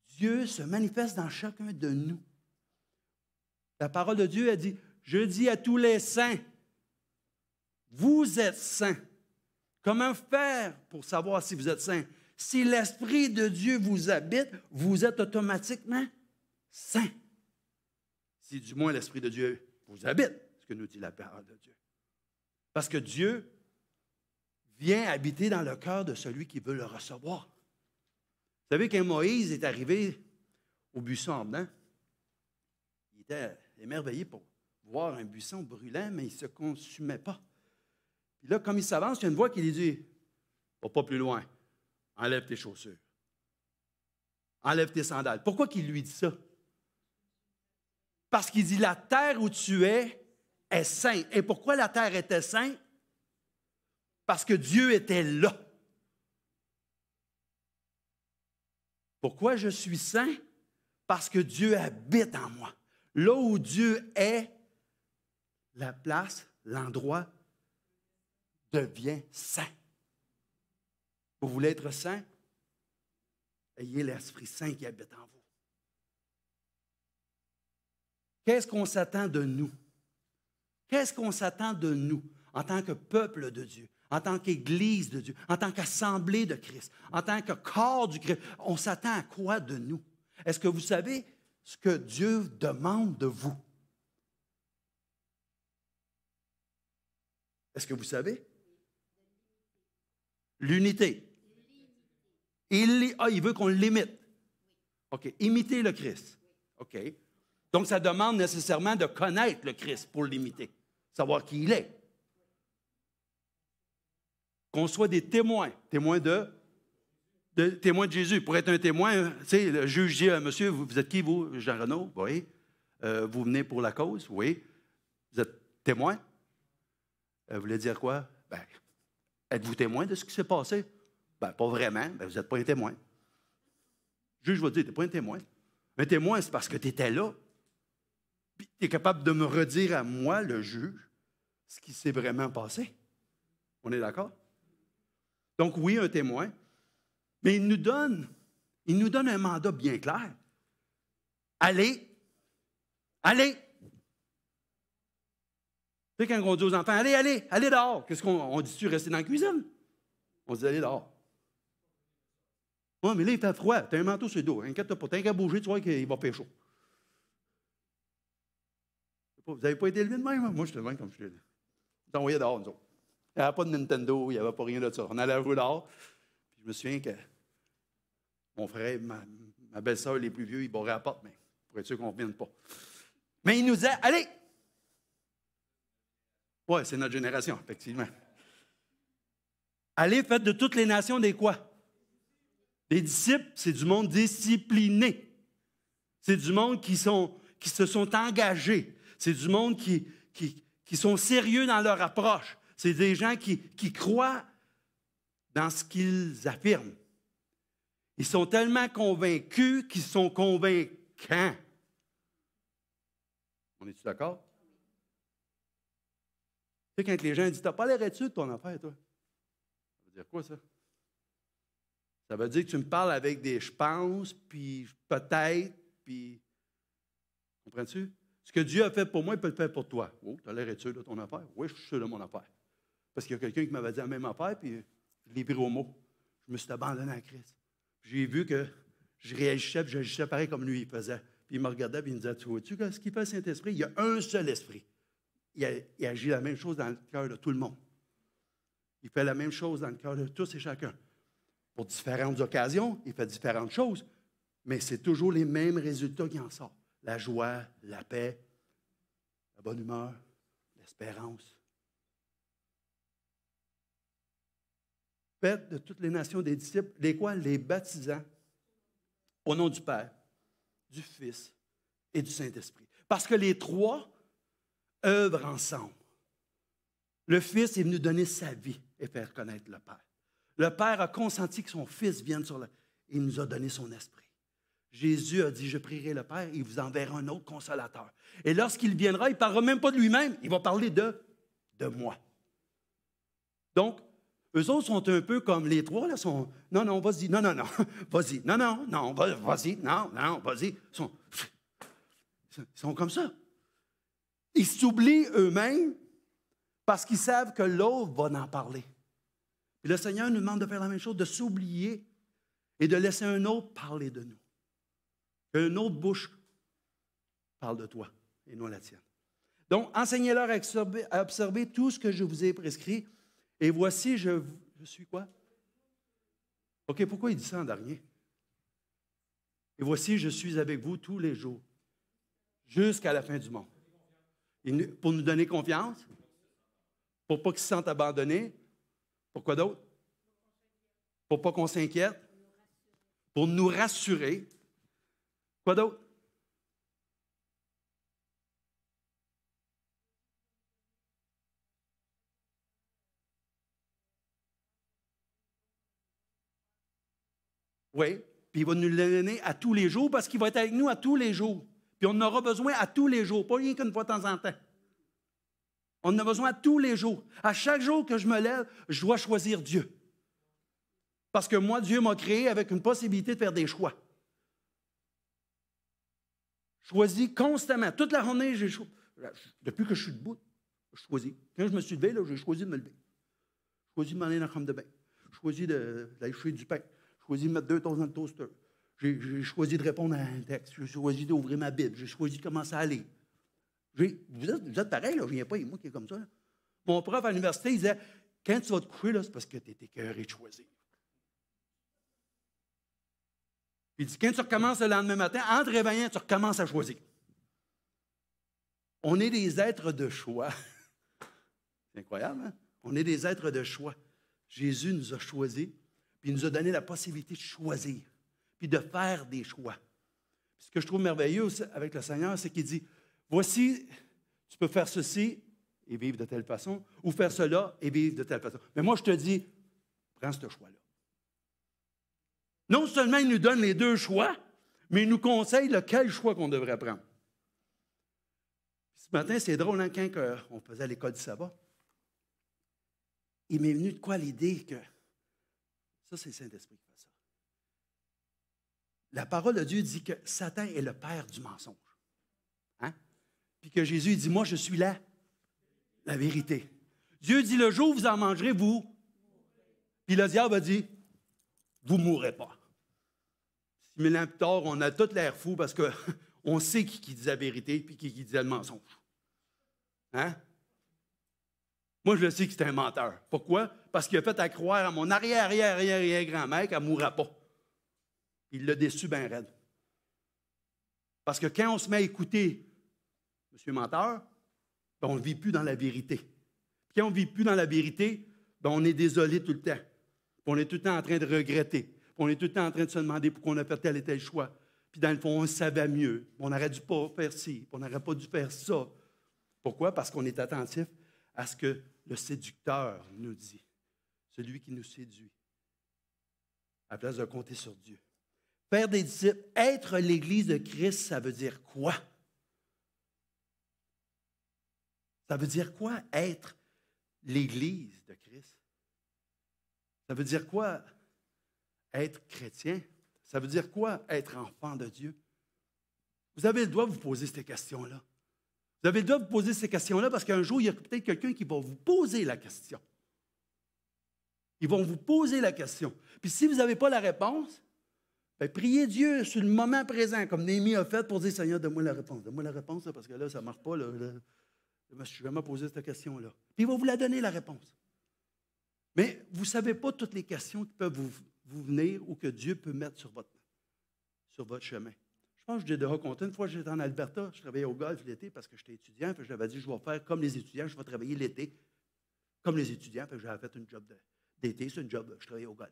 Dieu se manifeste dans chacun de nous. La parole de Dieu a dit, je dis à tous les saints, vous êtes saints. Comment faire pour savoir si vous êtes saints? Si l'Esprit de Dieu vous habite, vous êtes automatiquement saints. Si du moins l'Esprit de Dieu vous habite, ce que nous dit la parole de Dieu. Parce que Dieu vient habiter dans le cœur de celui qui veut le recevoir. Vous savez, quand Moïse est arrivé au buisson ardent, il était émerveillé pour voir un buisson brûlant, mais il ne se consumait pas. Puis là, comme il s'avance, il y a une voix qui lui dit, « Va pas plus loin, enlève tes chaussures, enlève tes sandales. » Pourquoi qu'il lui dit ça? Parce qu'il dit, la terre où tu es sainte. Et pourquoi la terre était sainte? Parce que Dieu était là. Pourquoi je suis saint? Parce que Dieu habite en moi. Là où Dieu est, la place, l'endroit devient saint. Vous voulez être saint? Ayez l'Esprit Saint qui habite en vous. Qu'est-ce qu'on s'attend de nous? Qu'est-ce qu'on s'attend de nous en tant que peuple de Dieu, en tant qu'Église de Dieu, en tant qu'assemblée de Christ, en tant que corps du Christ? On s'attend à quoi de nous? Est-ce que vous savez ce que Dieu demande de vous? Est-ce que vous savez? L'unité. Il veut qu'on l'imite. OK. Imiter le Christ. OK. Donc, ça demande nécessairement de connaître le Christ pour l'imiter, savoir qui il est. Qu'on soit des témoins de Jésus. Pour être un témoin, tu sais, le juge dit, monsieur, vous êtes qui, vous, Jean Renaud? Oui. Vous venez pour la cause? Oui. Vous êtes témoin? Vous voulez dire quoi? Ben, êtes-vous témoin de ce qui s'est passé? Ben, pas vraiment. Ben, vous n'êtes pas un témoin. Le juge va dire, tu n'es pas un témoin. Un témoin, c'est parce que tu étais là. Puis tu es capable de me redire à moi, le juge, ce qui s'est vraiment passé. On est d'accord? Donc, oui, un témoin. Mais il nous donne un mandat bien clair. Allez. Tu sais, quand on dit aux enfants, allez dehors. Qu'est-ce qu'on dit-tu, rester dans la cuisine? On dit, allez dehors. Oui, mais là, il fait froid. Tu as un manteau sur le dos. Inquiète-toi pas. T'as qu'à bouger, tu vois qu'il va faire chaud. Vous n'avez pas été élevé de même? Moi, je te demande comme je l'ai dit. On envoyé dehors, nous autres. Il n'y avait pas de Nintendo, il n'y avait pas rien de ça. On allait à la rue dehors. Puis je me souviens que mon frère, ma belle-sœur, les plus vieux, ils barraient à la porte, mais pour être sûr qu'on ne revienne pas. Mais ils nous disaient, allez! Oui, c'est notre génération, effectivement. Allez, faites de toutes les nations des quoi? Les disciples, c'est du monde discipliné. C'est du monde qui se sont engagés. C'est du monde qui sont sérieux dans leur approche. C'est des gens qui croient dans ce qu'ils affirment. Ils sont tellement convaincus qu'ils sont convaincants. On est-tu d'accord? Tu sais, quand les gens disent « T'as pas l'air étude de ton affaire, toi? » Ça veut dire quoi, ça? Ça veut dire que tu me parles avec des « je pense », puis « peut-être », puis... Comprends-tu? Ce que Dieu a fait pour moi, il peut le faire pour toi. Oh, tu as l'air étude de ton affaire? Oui, je suis sûr de mon affaire. Parce qu'il y a quelqu'un qui m'avait dit la même affaire, puis je l'ai pris au mot. Je me suis abandonné à Christ. J'ai vu que je réagissais, puis j'agissais pareil comme lui, il faisait. Puis il me regardait, puis il me disait, tu vois-tu ce qu'il fait le Saint-Esprit? Il y a un seul esprit. Il agit la même chose dans le cœur de tout le monde. Il fait la même chose dans le cœur de tous et chacun. Pour différentes occasions, il fait différentes choses, mais c'est toujours les mêmes résultats qui en sortent. La joie, la paix, la bonne humeur, l'espérance. Faites de toutes les nations des disciples, les quoi? Les baptisants au nom du Père, du Fils et du Saint-Esprit. Parce que les trois œuvrent ensemble. Le Fils est venu donner sa vie et faire connaître le Père. Le Père a consenti que son Fils vienne sur la... Il nous a donné son esprit. Jésus a dit, je prierai le Père, il vous enverra un autre consolateur. Et lorsqu'il viendra, il ne parlera même pas de lui-même, il va parler de moi. Donc, eux autres sont un peu comme les trois, là, sont, non, vas-y, non, vas-y, non, vas-y, non, vas-y. Ils sont comme ça. Ils s'oublient eux-mêmes parce qu'ils savent que l'autre va en parler. Et le Seigneur nous demande de faire la même chose, de s'oublier et de laisser un autre parler de nous. Qu'une autre bouche parle de toi et non la tienne. Donc, enseignez-leur à observer tout ce que je vous ai prescrit. Et voici, je suis quoi? OK, pourquoi il dit ça en dernier? Et voici, je suis avec vous tous les jours, jusqu'à la fin du monde. Pour nous donner confiance, pour pas qu'ils se sentent abandonnés. Pour quoi d'autre? Pour pas qu'on s'inquiète. Pour nous rassurer. Quoi d'autre? Oui, puis il va nous le donner à tous les jours parce qu'il va être avec nous à tous les jours. Puis on en aura besoin à tous les jours, pas rien qu'une fois de temps en temps. On en a besoin à tous les jours. À chaque jour que je me lève, je dois choisir Dieu. Parce que moi, Dieu m'a créé avec une possibilité de faire des choix. Choisis constamment. Toute la journée, depuis que je suis debout, je choisis. Quand je me suis levé, là, j'ai choisi de me lever. J'ai choisi de m'en aller dans la chambre de bain. J'ai choisi d'aller chercher du pain. J'ai choisi de mettre 2 toasts dans le toaster. J'ai choisi de répondre à un texte. J'ai choisi d'ouvrir ma Bible. J'ai choisi de commencer à aller. Vous êtes pareil, là, je ne viens pas, moi qui est comme ça. Là. Mon prof à l'université, il disait, quand tu vas te coucher, là, c'est parce que tu es écœuré de choisir. Il dit, quand tu recommences le lendemain matin, en te réveillant, tu recommences à choisir. On est des êtres de choix. C'est incroyable, hein? On est des êtres de choix. Jésus nous a choisis, puis il nous a donné la possibilité de choisir, puis de faire des choix. Puis ce que je trouve merveilleux aussi avec le Seigneur, c'est qu'il dit, voici, tu peux faire ceci et vivre de telle façon, ou faire cela et vivre de telle façon. Mais moi, je te dis, prends ce choix-là. Non seulement il nous donne les 2 choix, mais il nous conseille lequel choix qu'on devrait prendre. Ce matin, c'est drôle, hein, quand on faisait à l'école du sabbat, il m'est venu de quoi l'idée que ça, c'est le Saint-Esprit qui fait ça. La parole de Dieu dit que Satan est le père du mensonge. Hein? Puis que Jésus dit, moi, je suis la vérité. Dieu dit, le jour où vous en mangerez, vous. Puis le diable a dit, vous ne mourrez pas. 6000 ans plus tard, on a tout l'air fou parce qu'on sait qui dit la vérité et qui disait le mensonge. Hein? Moi, je sais que c'est un menteur. Pourquoi? Parce qu'il a fait à croire à mon arrière-grand-mère qu'elle ne mourra pas. Il l'a déçu bien raide. Parce que quand on se met à écouter M. Menteur, ben on ne vit plus dans la vérité. Puis quand on ne vit plus dans la vérité, ben on est désolé tout le temps. Puis on est tout le temps en train de regretter. Puis on est tout le temps en train de se demander pourquoi on a fait tel et tel choix. Puis dans le fond, on savait mieux. Puis on n'aurait dû pas faire ci. Puis on n'aurait pas dû faire ça. Pourquoi? Parce qu'on est attentif à ce que le séducteur nous dit. Celui qui nous séduit. à la place de compter sur Dieu. Faire des disciples, être l'Église de Christ, ça veut dire quoi? Ça veut dire quoi, être l'Église de Christ? Ça veut dire quoi, être chrétien? Ça veut dire quoi, être enfant de Dieu? Vous avez le droit de vous poser ces questions-là. Vous avez le droit de vous poser ces questions-là parce qu'un jour, il y a peut-être quelqu'un qui va vous poser la question. Ils vont vous poser la question. Puis si vous n'avez pas la réponse, bien, priez Dieu sur le moment présent, comme Néhémie a fait pour dire, Seigneur, donne-moi la réponse. Donne-moi la réponse, là, parce que là, ça ne marche pas. Là, je me suis jamais posé cette question-là. Puis il va vous la donner, la réponse. Mais vous ne savez pas toutes les questions qui peuvent vous venir ou que Dieu peut mettre sur votre chemin. Je pense que je l'ai déjà raconté. Une fois, j'étais en Alberta, je travaillais au golf l'été parce que j'étais étudiant. Puis je l'avais dit, je vais faire comme les étudiants, je vais travailler l'été comme les étudiants. Puis j'avais fait une job d'été, c'est une job, je travaillais au golf.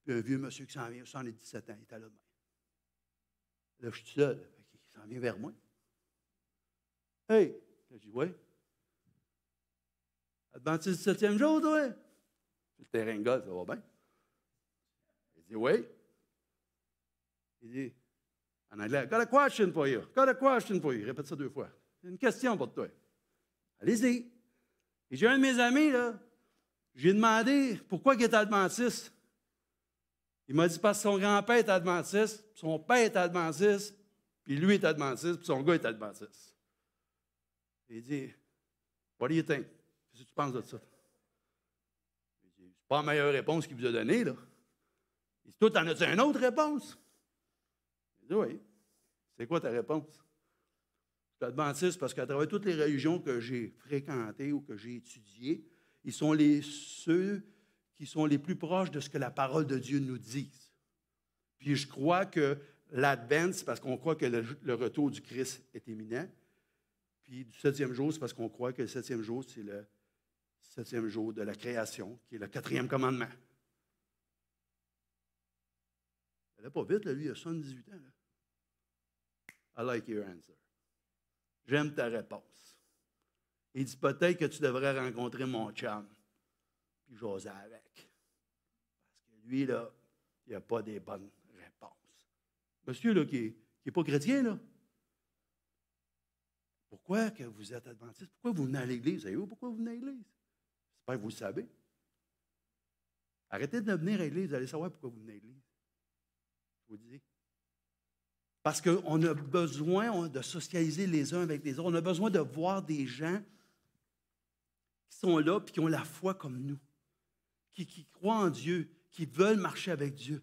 Puis un vieux monsieur qui s'en vient, 77 ans, il était là demain. Là, je suis seul, il s'en vient vers moi. Hey! Je dis, oui. Adventiste du 7e jour, toi? Le terrain de golf, ça va bien? Il dit, oui. Il dit, en anglais, got a question for you. Got a question for you. Il répète ça 2 fois. J'ai une question pour toi. Allez-y. Et j'ai un de mes amis, là, j'ai demandé pourquoi il était adventiste. Il m'a dit parce que son grand-père est adventiste, son père est adventiste, puis lui est adventiste, puis son gars est adventiste. Il dit, what do you think? Qu'est-ce que tu penses de ça? Il dit, c'est pas la meilleure réponse qu'il vous a donnée, là. Il dit, toi, t'en as-tu une autre réponse? Il dit, oui. C'est quoi ta réponse? Je suis adventiste parce qu'à travers toutes les religions que j'ai fréquentées ou que j'ai étudiées, ils sont ceux qui sont les plus proches de ce que la parole de Dieu nous dit. Puis je crois que l'Advent, c'est parce qu'on croit que le retour du Christ est imminent. Puis du 7e jour, c'est parce qu'on croit que le 7e jour, c'est le 7e jour de la création, qui est le 4e commandement. Elle n'est pas vite, là, lui, il a 78 ans. Là. I like your answer. J'aime ta réponse. Il dit peut-être que tu devrais rencontrer mon chum, puis jaser avec. Parce que lui, là, il n'a pas des bonnes réponses. Monsieur, là, qui n'est pas chrétien, là, pourquoi que vous êtes adventiste? Pourquoi vous venez à l'Église? Savez-vous pourquoi vous venez à l'Église? J'espère que vous le savez. Arrêtez de venir à l'Église, vous allez savoir pourquoi vous venez à l'Église. Je vous dis. Parce qu'on a besoin de socialiser les uns avec les autres. On a besoin de voir des gens qui sont là et qui ont la foi comme nous, qui croient en Dieu, qui veulent marcher avec Dieu.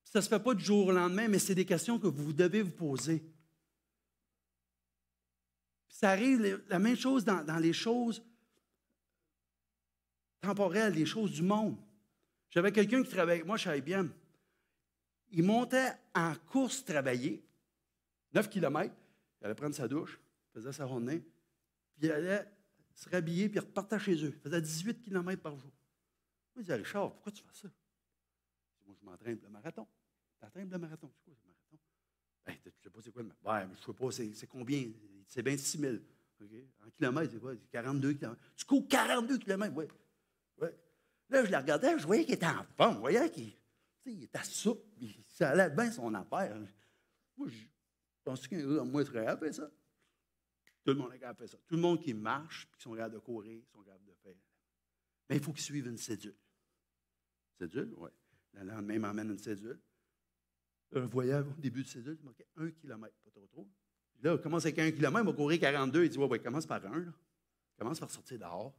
Ça ne se fait pas du jour au lendemain, mais c'est des questions que vous devez vous poser. Puis ça arrive la même chose dans les choses temporelles, les choses du monde. J'avais quelqu'un qui travaillait avec moi chez IBM. Il montait en course travailler, 9 km, il allait prendre sa douche, il faisait sa randonnée, puis il allait se rhabiller, puis il repartait chez eux. Il faisait 18 km par jour. Moi, je disais, Richard, pourquoi tu fais ça? Moi, je m'entraîne pour le marathon. Tu t'entraînes pour le marathon? C'est quoi le marathon? Ben, je ne sais pas c'est quoi le marathon. Ouais, mais je ne sais pas, c'est combien? C'est bien 6 000. Okay? En kilomètres, c'est quoi? C'est 42 km. Tu cours 42 km, oui. Ouais. Là, je le regardais, je voyais qu'il était en forme, je voyais qu'il était souple, ça allait bien son affaire. Moi, je pense qu'un gars, moi, serait capable de faire ça. Tout le monde est capable de faire ça. Tout le monde qui marche, qui sont capables de courir, sont capables de faire. Mais il faut qu'ils suivent une cédule. Cédule, oui. Le lendemain, m'emmène une cédule. Je voyais au début de cédule, il manquait 1 km, pas trop. Là, il commence avec 1 km, il va courir 42. Il dit, ouais, commence par 1. Là. Commence par sortir dehors.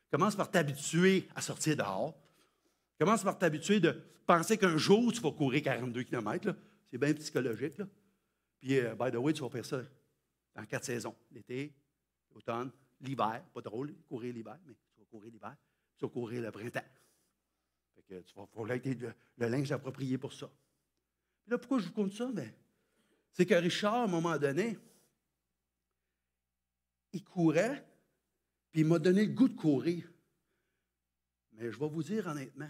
Commence par t'habituer à sortir dehors. Commence par t'habituer de penser qu'un jour, tu vas courir 42 km. Là. C'est bien psychologique. Là. Puis, by the way, tu vas faire ça dans 4 saisons. L'été, l'automne, l'hiver. Pas drôle, courir l'hiver, mais tu vas courir l'hiver. Tu vas courir le printemps. Fait que tu vas avoir le linge approprié pour ça. Puis là, pourquoi je vous compte ça? Ben, c'est que Richard, à un moment donné, il courait, puis il m'a donné le goût de courir. Mais je vais vous dire honnêtement,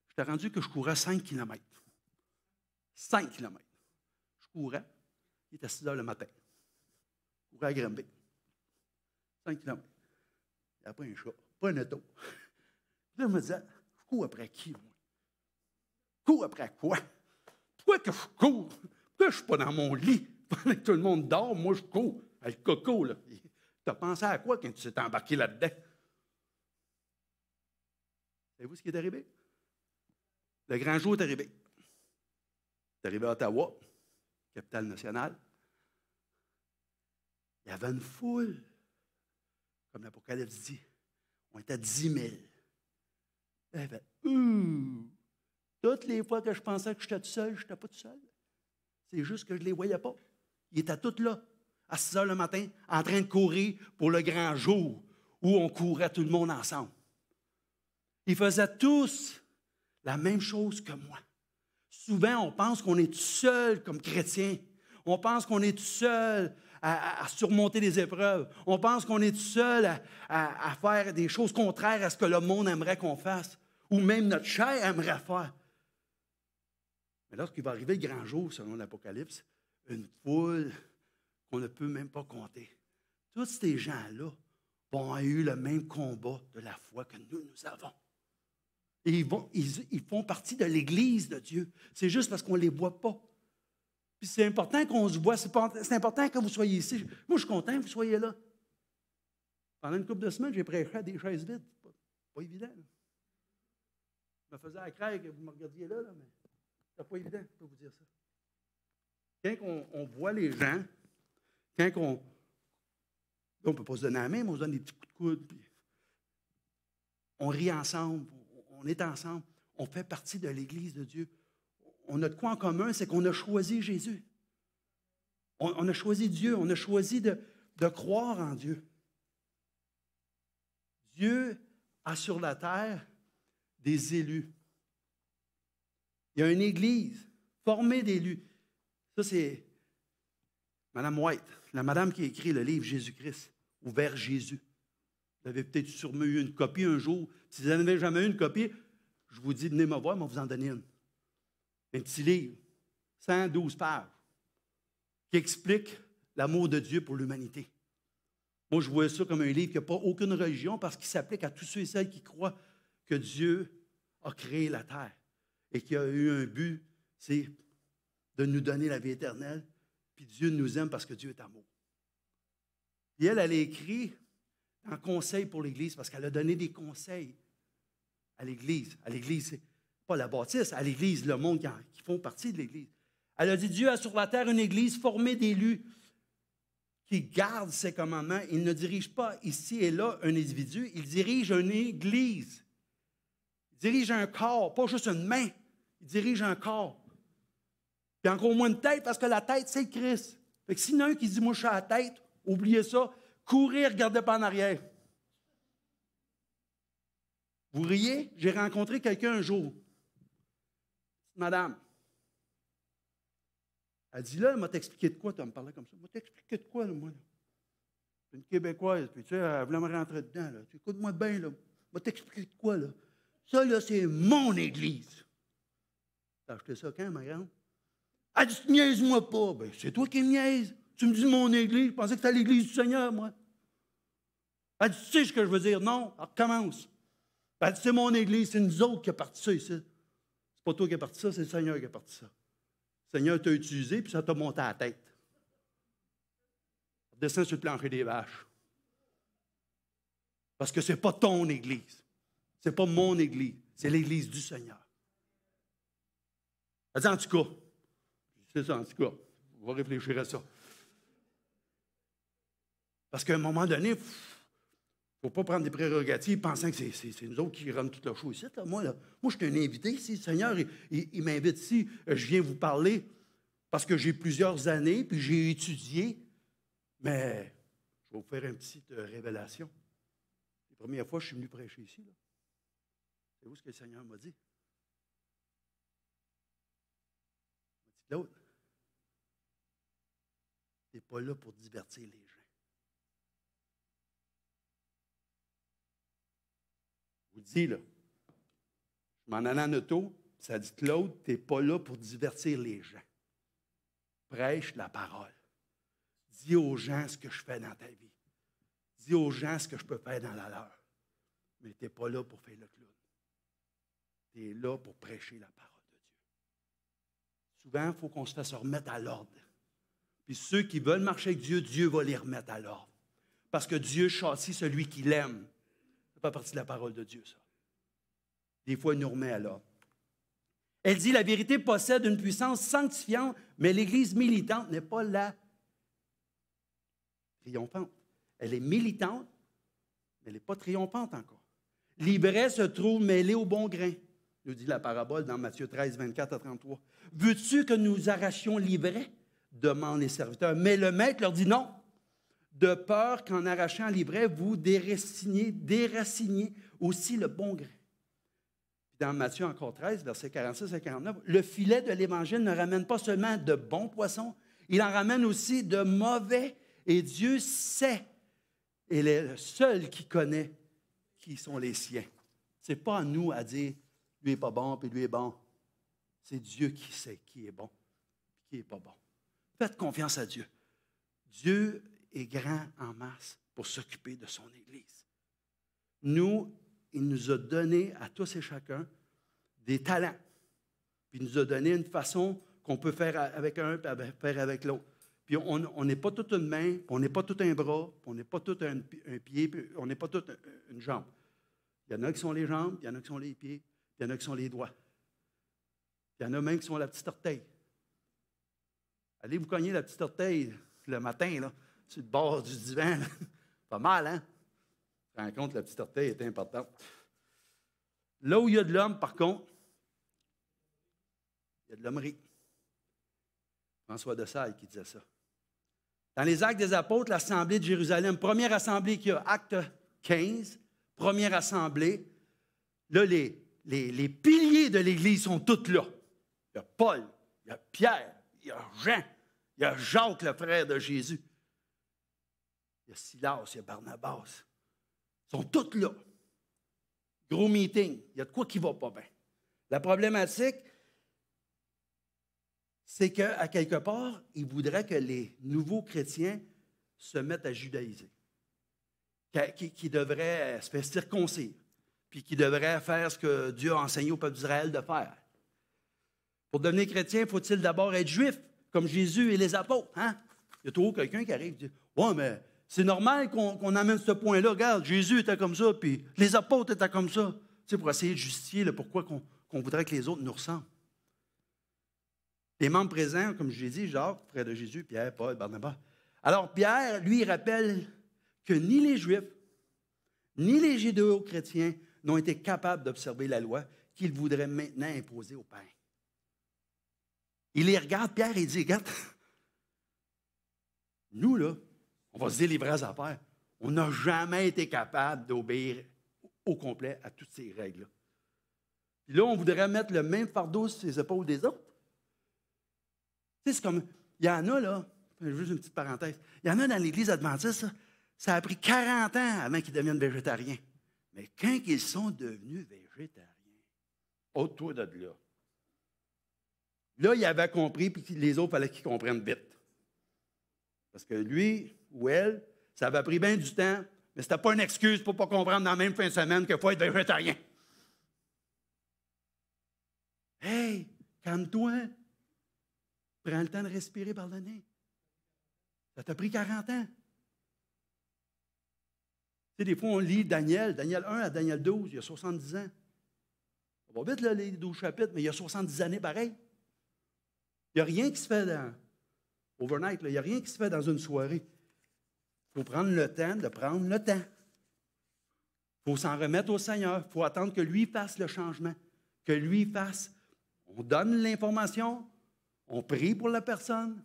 j'étais rendu que je courais 5 km. 5 km. Je courais, il était 6 heures le matin. Je courais à Granby. 5 km. Il n'y a pas un chat, pas un auto. Puis là, je me disais, je cours après qui, moi? cours après quoi? Pourquoi que je cours? Pourquoi je ne suis pas dans mon lit? Pendant que tout le monde dort, moi, je cours. Le coco, là. Tu as pensé à quoi quand tu t'es embarqué là-dedans? Savez-vous ce qui est arrivé? Le grand jour est arrivé. C'est arrivé à Ottawa, capitale nationale. Il y avait une foule, comme l'Apocalypse dit. On était 10 000. Il y avait, toutes les fois que je pensais que j'étais tout seul, je n'étais pas tout seul. C'est juste que je ne les voyais pas. Ils étaient tous là, à 6 heures le matin, en train de courir pour le grand jour où on courait tout le monde ensemble. Ils faisaient tous la même chose que moi. Souvent, on pense qu'on est tout seul comme chrétien. On pense qu'on est tout seul à surmonter les épreuves. On pense qu'on est tout seul à faire des choses contraires à ce que le monde aimerait qu'on fasse, ou même notre chair aimerait faire. Mais lorsqu'il va arriver le grand jour, selon l'Apocalypse, une foule qu'on ne peut même pas compter. Tous ces gens-là vont avoir eu le même combat de la foi que nous avons. Et ils font partie de l'Église de Dieu. C'est juste parce qu'on ne les voit pas. Puis c'est important qu'on se voit. C'est important que vous soyez ici. Moi, je suis content que vous soyez là. Pendant une couple de semaines, j'ai prêché à des chaises vides. Pas évident. Là. Je me faisais à craindre que vous me regardiez là, mais c'est pas évident, je peux vous dire ça. Quand on voit les gens, quand on ne peut pas se donner la main, mais on se donne des petits coups de coude. Puis on rit ensemble, on est ensemble, on fait partie de l'Église de Dieu. On a de quoi en commun, c'est qu'on a choisi Jésus. On a choisi Dieu, on a choisi de croire en Dieu. Dieu a sur la terre des élus. Il y a une Église formée d'élus. Ça, c'est Mme White, la madame qui a écrit le livre Jésus-Christ, ou Vers Jésus. Vous avez peut-être sûrement eu une copie un jour. Si vous n'avez jamais eu une copie, je vous dis, venez me voir, mais on va vous en donner une. Un petit livre, 112 pages, qui explique l'amour de Dieu pour l'humanité. Moi, je vois ça comme un livre qui n'a pas aucune religion parce qu'il s'applique à tous ceux et celles qui croient que Dieu a créé la terre et qu'il a eu un but, c'est de nous donner la vie éternelle. Puis Dieu nous aime parce que Dieu est amour. Et elle a écrit un conseil pour l'Église parce qu'elle a donné des conseils à l'Église. À l'Église, c'est pas la bâtisse, à l'Église, le monde qui font partie de l'Église. Elle a dit, Dieu a sur la terre une Église formée d'élus qui gardent ses commandements. Il ne dirige pas ici et là un individu, il dirige une Église. Il dirige un corps, pas juste une main. Il dirige un corps. Puis encore moins une tête, parce que la tête, c'est le Christ. Fait que s'il y en a un qui dit, moi, je suis à la tête, oubliez ça, courez, regardez pas en arrière. Vous riez? J'ai rencontré quelqu'un un jour. Madame, elle dit, là, elle m'a t'expliqué de quoi, tu vas me parler comme ça. Elle m'a t'expliqué de quoi, là, moi? C'est une Québécoise, puis tu sais, elle voulait me rentrer dedans, là. Écoute-moi bien, là. Elle m'a t'expliqué de quoi, là? Ça, là, c'est mon Église. T'as acheté ça quand, ma grande? Elle dit, niaise-moi pas. Ben, c'est toi qui me niaises. Tu me dis mon Église. Je pensais que c'était l'Église du Seigneur, moi. Elle dit, tu sais ce que je veux dire? Non. Elle recommence. Elle dit, c'est mon Église. C'est nous autres qui a parti ça ici. C'est pas toi qui a parti ça, c'est le Seigneur qui a parti ça. Le Seigneur t'a utilisé, puis ça t'a monté à la tête. Descends sur le plancher des vaches. Parce que c'est pas ton Église. C'est pas mon Église. C'est l'Église du Seigneur. Elle dit, en tout cas, c'est ça, en tout cas, on va réfléchir à ça. Parce qu'à un moment donné, il ne faut pas prendre des prérogatives pensant que c'est nous autres qui rendent toute la chose ici. Là. Moi, je suis un invité ici. Le Seigneur, il m'invite ici. Je viens vous parler parce que j'ai plusieurs années, puis j'ai étudié. Mais je vais vous faire une petite révélation. La première fois que je suis venu prêcher ici, là, c'est où ce que le Seigneur m'a dit? L'autre, tu n'es pas là pour divertir les gens. Je vous dis, là, je m'en allais en auto, ça dit, Claude, tu n'es pas là pour divertir les gens. Prêche la parole. Dis aux gens ce que je fais dans ta vie. Dis aux gens ce que je peux faire dans la leur. Mais tu n'es pas là pour faire le clown. Tu es là pour prêcher la parole de Dieu. souvent, il faut qu'on se fasse remettre à l'ordre. Puis ceux qui veulent marcher avec Dieu, Dieu va les remettre à l'ordre. Parce que Dieu châssit celui qui l'aime. Ça fait pas partie de la parole de Dieu, ça. Des fois, il nous remet à l'ordre. Elle dit, la vérité possède une puissance sanctifiante, mais l'Église militante n'est pas la triomphante. Elle est militante, mais elle n'est pas triomphante encore. L'ivraie se trouve mêlée au bon grain, nous dit la parabole dans Matthieu 13, 24 à 33. Veux-tu que nous arrachions l'ivraie? Demandent les serviteurs. Mais le maître leur dit non, de peur qu'en arrachant l'ivraie, vous déraciniez aussi le bon grain. Dans Matthieu encore 13, versets 46 à 49, le filet de l'Évangile ne ramène pas seulement de bons poissons, il en ramène aussi de mauvais. Et Dieu sait, et il est le seul qui connaît qui sont les siens. Ce n'est pas à nous à dire, lui n'est pas bon, puis lui est bon. C'est Dieu qui sait qui est bon, et qui n'est pas bon. Faites confiance à Dieu. Dieu est grand en masse pour s'occuper de son Église. Nous, il nous a donné à tous et chacun des talents. Puis il nous a donné une façon qu'on peut faire avec un et faire avec l'autre. Puis on n'est pas toute une main, on n'est pas tout un bras, on n'est pas tout un pied, on n'est pas toute une jambe. Il y en a qui sont les jambes, il y en a qui sont les pieds, il y en a qui sont les doigts. Il y en a même qui sont la petite orteil. Allez vous cogner la petite orteil le matin, là, sur le bord du divan. Là. Pas mal, hein? Tu te rends compte que la petite orteil est importante. Là où il y a de l'homme, par contre, il y a de l'hommerie. François de Sales qui disait ça. Dans les Actes des Apôtres, l'Assemblée de Jérusalem, première assemblée qu'il y a, Acte 15, première assemblée, là, les piliers de l'Église sont tous là. Il y a Paul, il y a Pierre, il y a Jean, il y a Jacques, le frère de Jésus. Il y a Silas, il y a Barnabas. Ils sont tous là. Gros meeting. Il y a de quoi qui ne va pas bien. La problématique, c'est qu'à quelque part, il voudrait que les nouveaux chrétiens se mettent à judaïser. Qui devraient se faire circoncire. Puis qui devraient faire ce que Dieu a enseigné au peuple d'Israël de faire. Pour devenir chrétien, faut-il d'abord être juif, comme Jésus et les apôtres? Hein? Il y a toujours quelqu'un qui arrive et dit « Ouais, mais c'est normal qu'on amène ce point-là. Regarde, Jésus était comme ça, puis les apôtres étaient comme ça. » Tu sais, pour essayer de justifier le pourquoi qu'on voudrait que les autres nous ressemblent. Les membres présents, comme je l'ai dit, Jacques, frère de Jésus, Pierre, Paul, Barnabas. Alors, Pierre, lui, il rappelle que ni les Juifs, ni les Judéo-chrétiens n'ont été capables d'observer la loi qu'il voudrait maintenant imposer au Père. Il les regarde, Pierre, et il dit, regarde, nous, là, on va se délivrer à affaires. On n'a jamais été capable d'obéir au complet à toutes ces règles-là. Puis là, on voudrait mettre le même fardeau sur les épaules des autres. Tu sais, c'est comme, il y en a, là, juste une petite parenthèse, il y en a dans l'Église adventiste, ça a pris 40 ans avant qu'ils deviennent végétariens. Mais quand ils sont devenus végétariens, ôte-toi de là. Là, il avait compris, puis les autres, il fallait qu'ils comprennent vite. Parce que lui ou elle, ça avait pris bien du temps, mais ce n'était pas une excuse pour ne pas comprendre dans la même fin de semaine qu'il faut être végétarien. Hey, calme-toi. Prends le temps de respirer par le nez. Ça t'a pris 40 ans. Tu sais, des fois, on lit Daniel 1 à Daniel 12, il y a 70 ans. On va vite, là, les 12 chapitres, mais il y a 70 années pareil. Il n'y a rien qui se fait dans overnight, là, il n'y a rien qui se fait dans une soirée. Il faut prendre le temps de prendre le temps. Il faut s'en remettre au Seigneur. Il faut attendre que lui fasse le changement. Que lui fasse. On donne l'information, on prie pour la personne,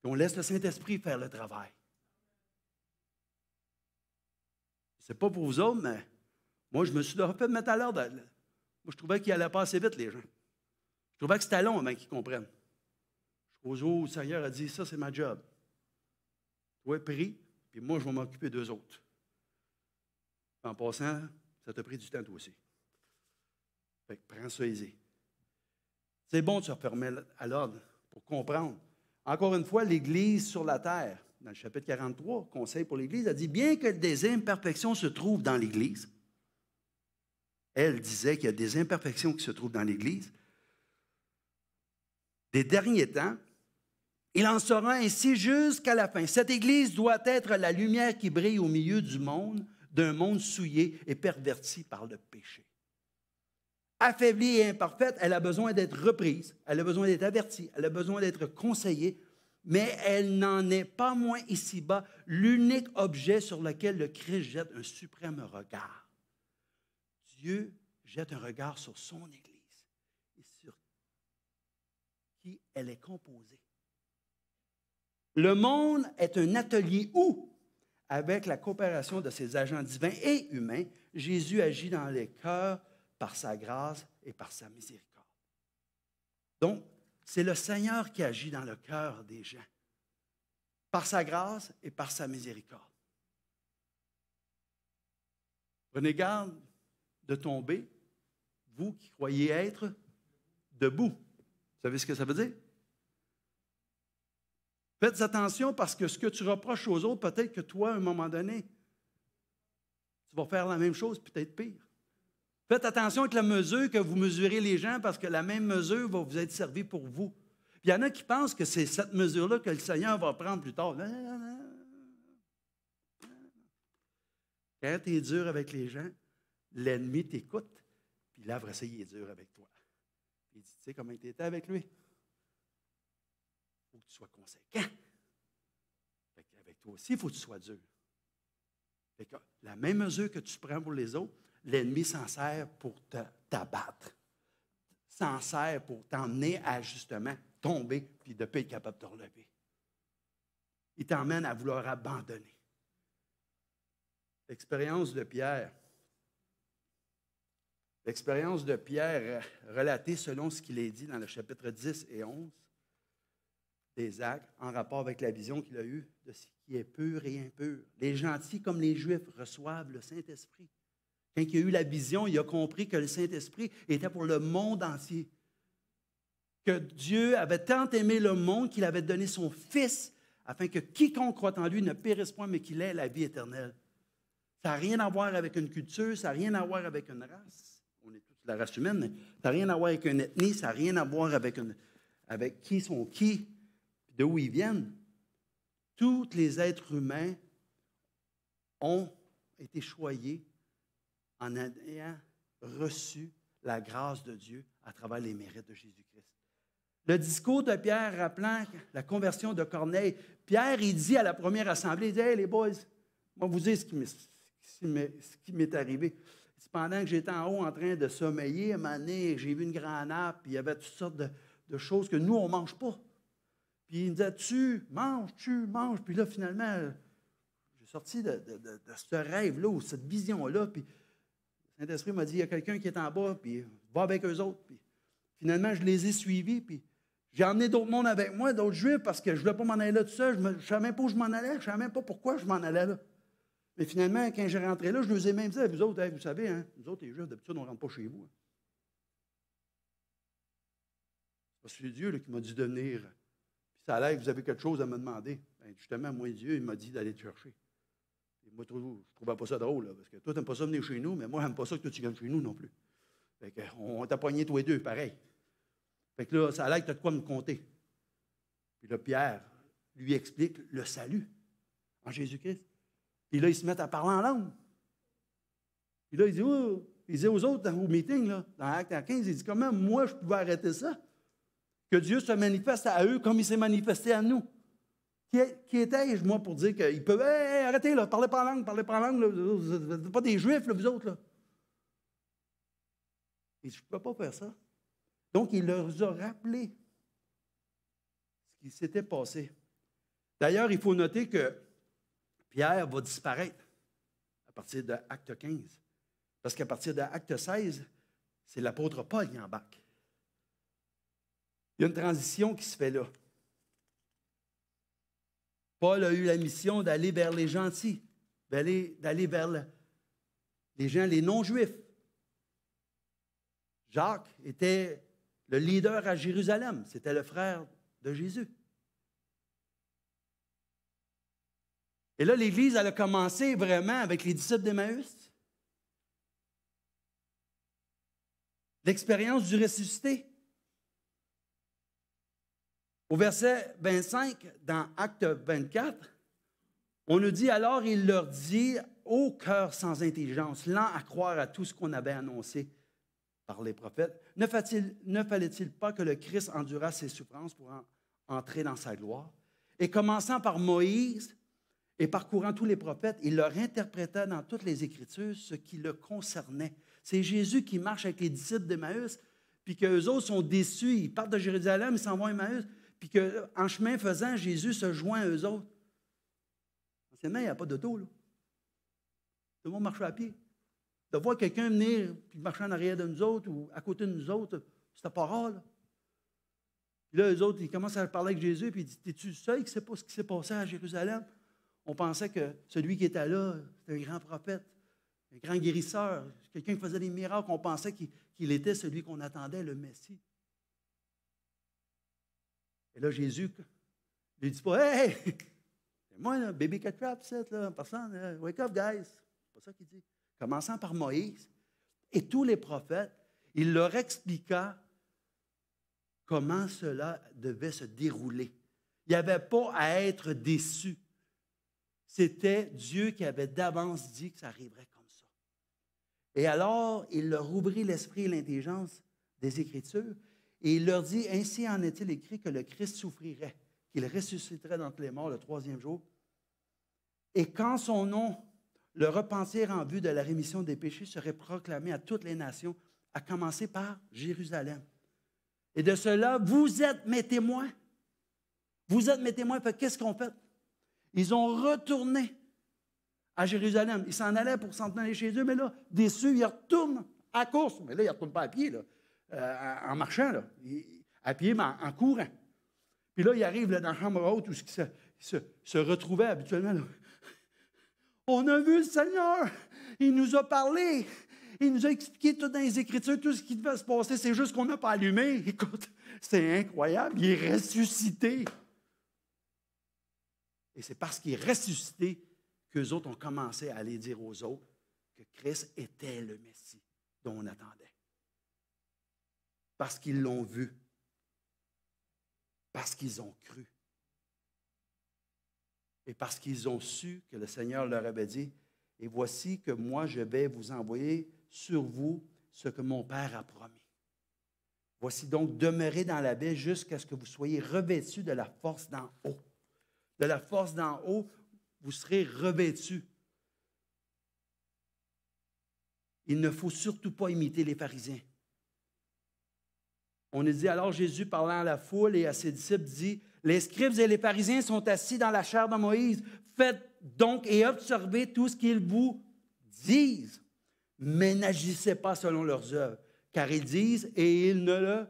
puis on laisse le Saint-Esprit faire le travail. Ce n'est pas pour vous autres, mais moi, je me suis fait mettre à l'ordre. Moi, je trouvais qu'il allait pas assez vite, les gens. Je trouvais que c'était long avant qu'ils comprennent. Jusqu'au jour où le Seigneur a dit, ça, c'est ma job. Toi, prie, puis moi, je vais m'occuper d'eux autres. En passant, ça t'a pris du temps, toi aussi. Fait que prends ça aisé. C'est bon de se refermer à l'ordre pour comprendre. Encore une fois, l'Église sur la terre, dans le chapitre 43, Conseil pour l'Église, a dit, bien que des imperfections se trouvent dans l'Église, elle disait qu'il y a des imperfections qui se trouvent dans l'Église, des derniers temps. Il en sera ainsi jusqu'à la fin. Cette Église doit être la lumière qui brille au milieu du monde, d'un monde souillé et perverti par le péché. Affaiblie et imparfaite, elle a besoin d'être reprise, elle a besoin d'être avertie, elle a besoin d'être conseillée, mais elle n'en est pas moins ici-bas l'unique objet sur lequel le Christ jette un suprême regard. Dieu jette un regard sur son Église et sur qui elle est composée. Le monde est un atelier où, avec la coopération de ses agents divins et humains, Jésus agit dans les cœurs par sa grâce et par sa miséricorde. Donc, c'est le Seigneur qui agit dans le cœur des gens, par sa grâce et par sa miséricorde. Prenez garde de tomber, vous qui croyez être debout. Vous savez ce que ça veut dire? Faites attention parce que ce que tu reproches aux autres, peut-être que toi, à un moment donné, tu vas faire la même chose, peut-être pire. Faites attention avec la mesure que vous mesurez les gens parce que la même mesure va vous être servie pour vous. Puis il y en a qui pensent que c'est cette mesure-là que le Seigneur va prendre plus tard. Quand tu es dur avec les gens, l'ennemi t'écoute, puis là, après ça, il est dur avec toi. Il dit, tu sais comment tu étais avec lui? Il faut que tu sois conséquent. Avec toi aussi, il faut que tu sois dur. Fait que la même mesure que tu prends pour les autres, l'ennemi s'en sert pour t'abattre. S'en sert pour t'emmener à justement tomber puis de ne pas être capable de te relever. Il t'emmène à vouloir abandonner. L'expérience de Pierre. L'expérience de Pierre relatée selon ce qu'il est dit dans le chapitre 10 et 11 des Actes, en rapport avec la vision qu'il a eue de ce qui est pur et impur. Les gentils comme les Juifs reçoivent le Saint-Esprit. Quand il a eu la vision, il a compris que le Saint-Esprit était pour le monde entier. Que Dieu avait tant aimé le monde qu'il avait donné son Fils afin que quiconque croit en lui ne périsse point, mais qu'il ait la vie éternelle. Ça n'a rien à voir avec une culture, ça n'a rien à voir avec une race. On est tous la race humaine, mais ça n'a rien à voir avec une ethnie, ça n'a rien à voir avec qui sont qui, d'où ils viennent. Tous les êtres humains ont été choyés en ayant reçu la grâce de Dieu à travers les mérites de Jésus-Christ. Le discours de Pierre rappelant la conversion de Corneille, Pierre, il dit à la première assemblée, il dit « Hey les boys, moi vous dire ce qui m'est arrivé. » Pendant que j'étais en haut en train de sommeiller, à un moment donné, j'ai vu une grenade, puis il y avait toutes sortes de choses que nous, on ne mange pas. Puis il me disait, tu manges. Puis là, finalement, j'ai sorti de ce rêve-là, ou cette vision-là, puis le Saint-Esprit m'a dit, il y a quelqu'un qui est en bas, puis va avec eux autres. Puis finalement, je les ai suivis, puis j'ai emmené d'autres mondes avec moi, d'autres Juifs, parce que je ne voulais pas m'en aller là tout seul. Je ne savais même pas où je m'en allais, je ne savais même pas pourquoi je m'en allais là. Mais finalement, quand j'ai rentré là, je leur ai même dit, vous autres, vous savez, hein, nous autres, les Juifs, d'habitude, on ne rentre pas chez vous. Hein. Parce que c'est Dieu là, qui m'a dit de venir. Puis ça a l'air que vous avez quelque chose à me demander. Ben, justement, moi, Dieu, il m'a dit d'aller te chercher. Et moi, je ne trouvais pas ça drôle, là, parce que toi, tu n'aimes pas ça venir chez nous, mais moi, je n'aime pas ça que toi, tu viennes chez nous non plus. Fait qu'on t'a pogné tous les deux, pareil. Fait que là, ça a l'air que tu as de quoi me compter. Puis là, Pierre lui explique le salut en Jésus-Christ. Puis là, ils se mettent à parler en langue. Puis là, il dit aux autres, au meeting, là, dans Acte 15, il dit, comment moi, je pouvais arrêter ça? Que Dieu se manifeste à eux comme il s'est manifesté à nous. Qui étais-je, moi, pour dire qu'il peut, arrêtez, là, parlez pas en langue, là, vous n'êtes pas des Juifs, là, vous autres, là. Et je ne peux pas faire ça. Donc, il leur a rappelé ce qui s'était passé. D'ailleurs, il faut noter que Pierre va disparaître à partir de Acte 15. Parce qu'à partir de Acte 16, c'est l'apôtre Paul qui embarque. Il y a une transition qui se fait là. Paul a eu la mission d'aller vers les gentils, d'aller vers les gens, les non-juifs. Jacques était le leader à Jérusalem. C'était le frère de Jésus. Et là, l'Église, elle a commencé vraiment avec les disciples d'Emmaüs. L'expérience du ressuscité. Au verset 25, dans Acte 24, on nous dit alors, il leur dit, ô cœur sans intelligence, lent à croire à tout ce qu'on avait annoncé par les prophètes, ne fallait-il pas que le Christ endura ses souffrances pour entrer dans sa gloire? Et commençant par Moïse et parcourant tous les prophètes, il leur interpréta dans toutes les Écritures ce qui le concernait. C'est Jésus qui marche avec les disciples d'Emmaüs, puis qu'eux autres sont déçus, ils partent de Jérusalem, ils s'en vont à Emmaüs, puis qu'en chemin faisant, Jésus se joint à eux autres. Anciennement, il n'y a pas d'auto, là. Tout le monde marchait à pied. De voir quelqu'un venir puis marcher en arrière de nous autres ou à côté de nous autres, c'était pas rare, là. Puis là, eux autres, ils commencent à parler avec Jésus, puis ils disent, t'es-tu seul qui ne sait pas ce qui s'est passé à Jérusalem? On pensait que celui qui était là, c'était un grand prophète, un grand guérisseur, quelqu'un qui faisait des miracles. On pensait qu'il était celui qu'on attendait, le Messie. Et là, Jésus ne dit pas, hey, c'est moi, là, baby cat trap, là, personne, wake up, guys. C'est pas ça qu'il dit. Commençant par Moïse et tous les prophètes, il leur expliqua comment cela devait se dérouler. Il n'y avait pas à être déçu. C'était Dieu qui avait d'avance dit que ça arriverait comme ça. Et alors, il leur ouvrit l'esprit et l'intelligence des Écritures, et il leur dit, ainsi en est-il écrit que le Christ souffrirait, qu'il ressusciterait d'entre les morts le 3e jour, et qu'en son nom, le repentir en vue de la rémission des péchés serait proclamé à toutes les nations, à commencer par Jérusalem. Et de cela, vous êtes mes témoins. Vous êtes mes témoins. Qu'est-ce qu'on fait? Ils ont retourné à Jérusalem. Ils s'en allaient pour s'en aller chez eux, mais là, déçus, ils retournent à course. Mais là, ils ne retournent pas à pied, là, en marchant, là, à pied, mais en courant. Puis là, ils arrivent là, dans la chambre haute où ils se retrouvaient habituellement. Là. On a vu le Seigneur. Il nous a parlé. Il nous a expliqué tout dans les Écritures, tout ce qui devait se passer. C'est juste qu'on n'a pas allumé. Écoute, c'est incroyable. Il est ressuscité. Et c'est parce qu'il est ressuscité qu'eux autres ont commencé à aller dire aux autres que Christ était le Messie dont on attendait. Parce qu'ils l'ont vu. Parce qu'ils ont cru. Et parce qu'ils ont su que le Seigneur leur avait dit, « Et voici que moi, je vais vous envoyer sur vous ce que mon Père a promis. Voici donc, demeurez dans la baie jusqu'à ce que vous soyez revêtus de la force d'en haut. » De la force d'en haut, vous serez revêtus. Il ne faut surtout pas imiter les pharisiens. On nous dit, alors Jésus, parlant à la foule et à ses disciples, dit, « Les scribes et les pharisiens sont assis dans la chaire de Moïse. Faites donc et observez tout ce qu'ils vous disent, mais n'agissez pas selon leurs œuvres, car ils disent et ils ne le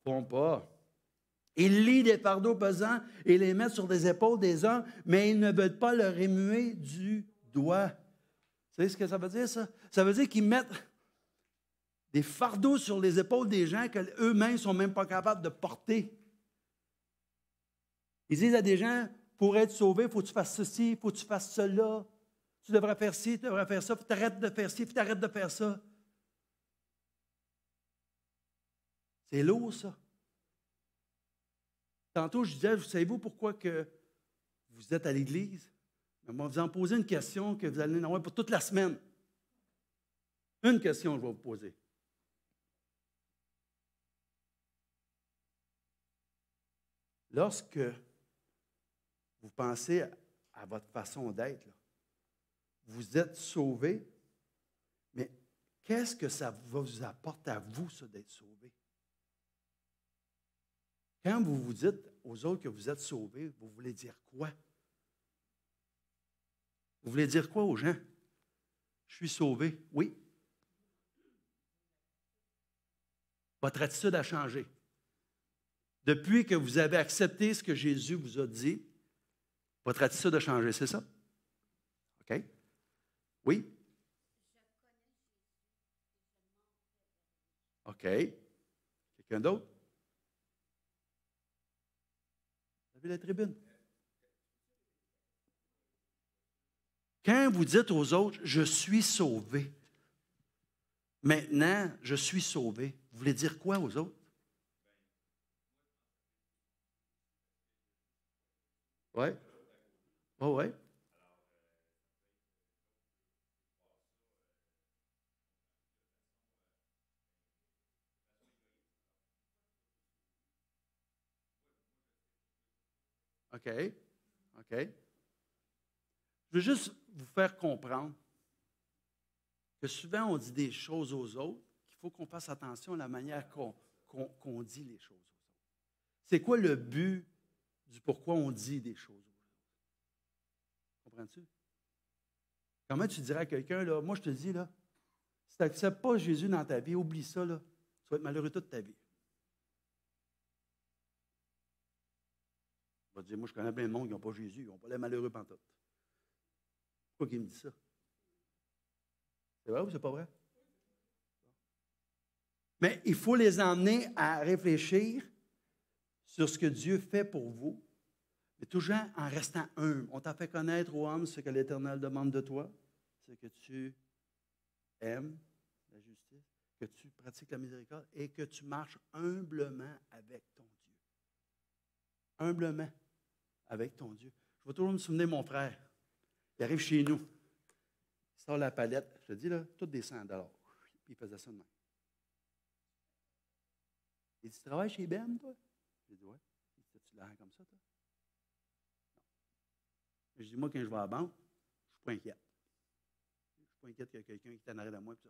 font pas. Ils lient des fardeaux pesants et les mettent sur des épaules des hommes, mais ils ne veulent pas le remuer du doigt. » Vous savez ce que ça veut dire, ça? Ça veut dire qu'ils mettent des fardeaux sur les épaules des gens qu'eux-mêmes ne sont même pas capables de porter. Ils disent à des gens, pour être sauvé, il faut que tu fasses ceci, il faut que tu fasses cela. Tu devrais faire ci, tu devrais faire ça, puis t'arrêtes de faire ci, puis t'arrêtes de faire ça. C'est lourd, ça. Tantôt, je disais, savez-vous pourquoi que vous êtes à l'Église? On va vous en poser une question que vous allez en avoir pour toute la semaine. Une question, je vais vous poser. Lorsque vous pensez à votre façon d'être, là, vous êtes sauvé, mais qu'est-ce que ça vous apporte à vous, ça, d'être sauvé? Quand vous vous dites aux autres que vous êtes sauvés, vous voulez dire quoi? Vous voulez dire quoi aux gens? Je suis sauvé, oui. Votre attitude a changé. Depuis que vous avez accepté ce que Jésus vous a dit, votre attitude a changé, c'est ça? OK? Oui? OK. Quelqu'un d'autre? Vous avez la tribune. Quand vous dites aux autres, je suis sauvé, maintenant, je suis sauvé, vous voulez dire quoi aux autres? Oui. Oh, oui. OK. OK. Je veux juste vous faire comprendre que souvent on dit des choses aux autres, qu'il faut qu'on fasse attention à la manière qu'on dit les choses aux autres. C'est quoi le but du pourquoi on dit des choses aux autres? Comprends-tu? Comment tu dirais à quelqu'un, là, moi je te dis, là, si tu n'acceptes pas Jésus dans ta vie, oublie ça, là, tu vas être malheureux toute ta vie. On va dire, moi je connais plein de monde qui n'ont pas Jésus, ils n'ont pas l'air malheureux pantoute. Pourquoi il me dit ça? C'est vrai ou c'est pas vrai? Mais il faut les emmener à réfléchir sur ce que Dieu fait pour vous, mais toujours en restant humble. On t'a fait connaître, ô homme, ce que l'Éternel demande de toi, c'est que tu aimes la justice, que tu pratiques la miséricorde et que tu marches humblement avec ton Dieu. Humblement avec ton Dieu. Je vais toujours me souvenir de mon frère. Il arrive chez nous. Il sort la palette. Je te dis, là, toutes des 100 $. Puis il faisait ça de même. Il dit, tu travailles chez Ben, toi? J'ai dit, oui. Il dit, tu l'air comme ça, toi? Non. Je dis, moi, quand je vais à la banque, je ne suis pas inquiète. Je ne suis pas inquiète qu'il y a quelqu'un qui est en arrière de moi. Puis,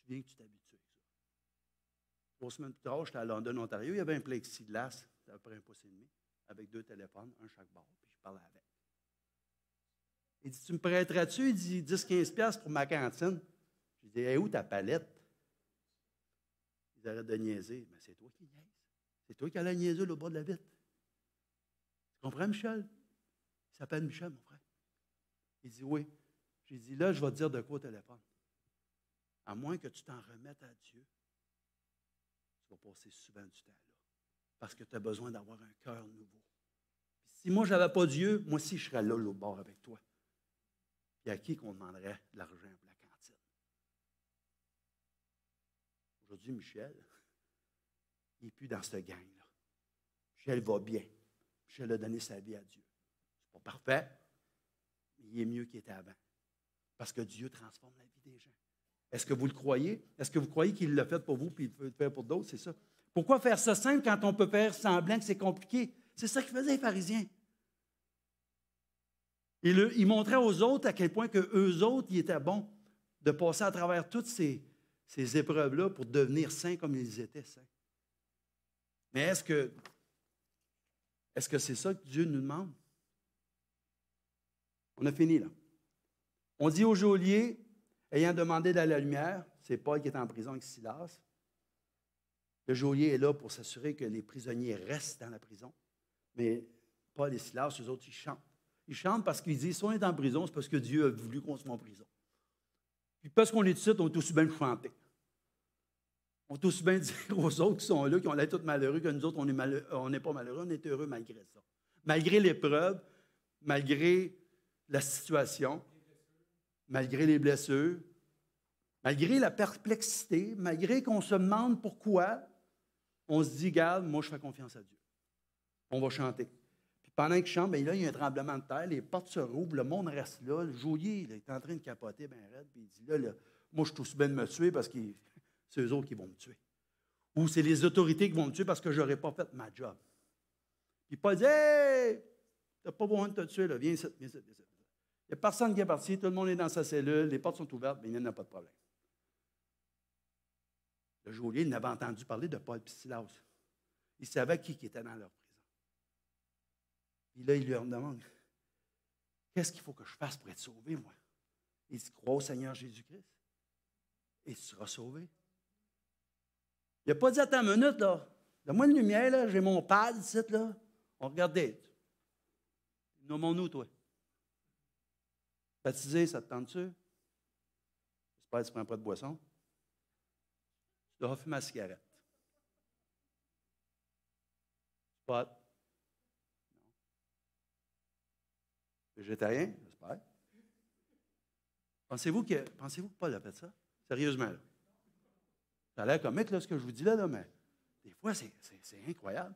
tu viens que tu t'habitues avec ça. 3 semaines plus tard, j'étais à London, Ontario. Il y avait un plexiglas, à peu près 1,5 pouce, avec 2 téléphones, un chaque bord. Puis je parlais avec. Il dit, tu me prêteras-tu? Il dit, 10-15$ pour ma cantine. Je dis, hey, où ta palette? Ils arrêtent de niaiser. Mais c'est toi qui niaises. C'est toi qui allais niaiser au bas de la vitre. Tu comprends, Michel? Il s'appelle Michel, mon frère. Il dit, oui. J'ai dit, là, je vais te dire de quoi au téléphone. À moins que tu t'en remettes à Dieu, tu vas passer souvent du temps là. Parce que tu as besoin d'avoir un cœur nouveau. Puis si moi, je n'avais pas Dieu, moi aussi, je serais là, au bord avec toi. Puis à qui qu'on demanderait de l'argent pour la cantine? Aujourd'hui, Michel, il n'est plus dans cette gang-là. Michel va bien. Michel a donné sa vie à Dieu. Ce n'est pas parfait, mais il est mieux qu'il était avant. Parce que Dieu transforme la vie des gens. Est-ce que vous le croyez? Est-ce que vous croyez qu'il l'a fait pour vous et qu'il peut le faire pour d'autres? C'est ça. Pourquoi faire ça simple quand on peut faire semblant que c'est compliqué? C'est ça qu'ils faisaient les pharisiens. Il montrait aux autres à quel point qu'eux autres, ils étaient bons de passer à travers toutes ces épreuves-là pour devenir saints comme ils étaient saints. Mais est-ce que c'est ça que Dieu nous demande? On a fini là. On dit au geôlier, ayant demandé de la lumière, c'est Paul qui est en prison avec Silas. Le geôlier est là pour s'assurer que les prisonniers restent dans la prison. Mais Paul et Silas, eux autres, ils chantent. Ils chantent parce qu'ils disent, si on est en prison, c'est parce que Dieu a voulu qu'on soit en prison. Puis parce qu'on est ici, on est aussi bien chanter. On est aussi bien dire aux autres qui sont là, qui ont l'air tous malheureux, que nous autres, on n'est pas malheureux, on est heureux malgré ça. Malgré l'épreuve, malgré la situation, malgré les blessures, malgré la perplexité, malgré qu'on se demande pourquoi, on se dit, garde, moi je fais confiance à Dieu. On va chanter. Puis pendant qu'il chante, bien là, il y a un tremblement de terre, les portes se rouvrent, le monde reste là, le geôlier il est en train de capoter bien raide, puis il dit, là, moi je suis aussi bien de me tuer parce que c'est eux autres qui vont me tuer. Ou c'est les autorités qui vont me tuer parce que je n'aurais pas fait ma job. Puis Paul dit, hey, tu n'as pas besoin de te tuer, là. Viens ici, viens ici, viens ici. Il n'y a personne qui est parti, tout le monde est dans sa cellule, les portes sont ouvertes, mais il n'y en a pas de problème. Le geôlier, il n'avait entendu parler de Paul et Silas. Il savait qui était dans leur prison. Puis là, il leur demande, qu'est-ce qu'il faut que je fasse pour être sauvé, moi? Il dit, crois au Seigneur Jésus-Christ et tu seras sauvé. Il n'a pas dit, attends une minute, là. Donne-moi une lumière, là, j'ai mon pad ici, là. On regarde d'être. Nommons-nous, toi. Baptisé, ça te tente-tu? J'espère que tu ne prends pas de boisson. Tu dois fumer ma cigarette. Pot. Non. Végétarien, j'espère. Pensez-vous que Paul a fait ça? Sérieusement, là. Ça a l'air comique, là, ce que je vous dis là, mais des fois, c'est incroyable.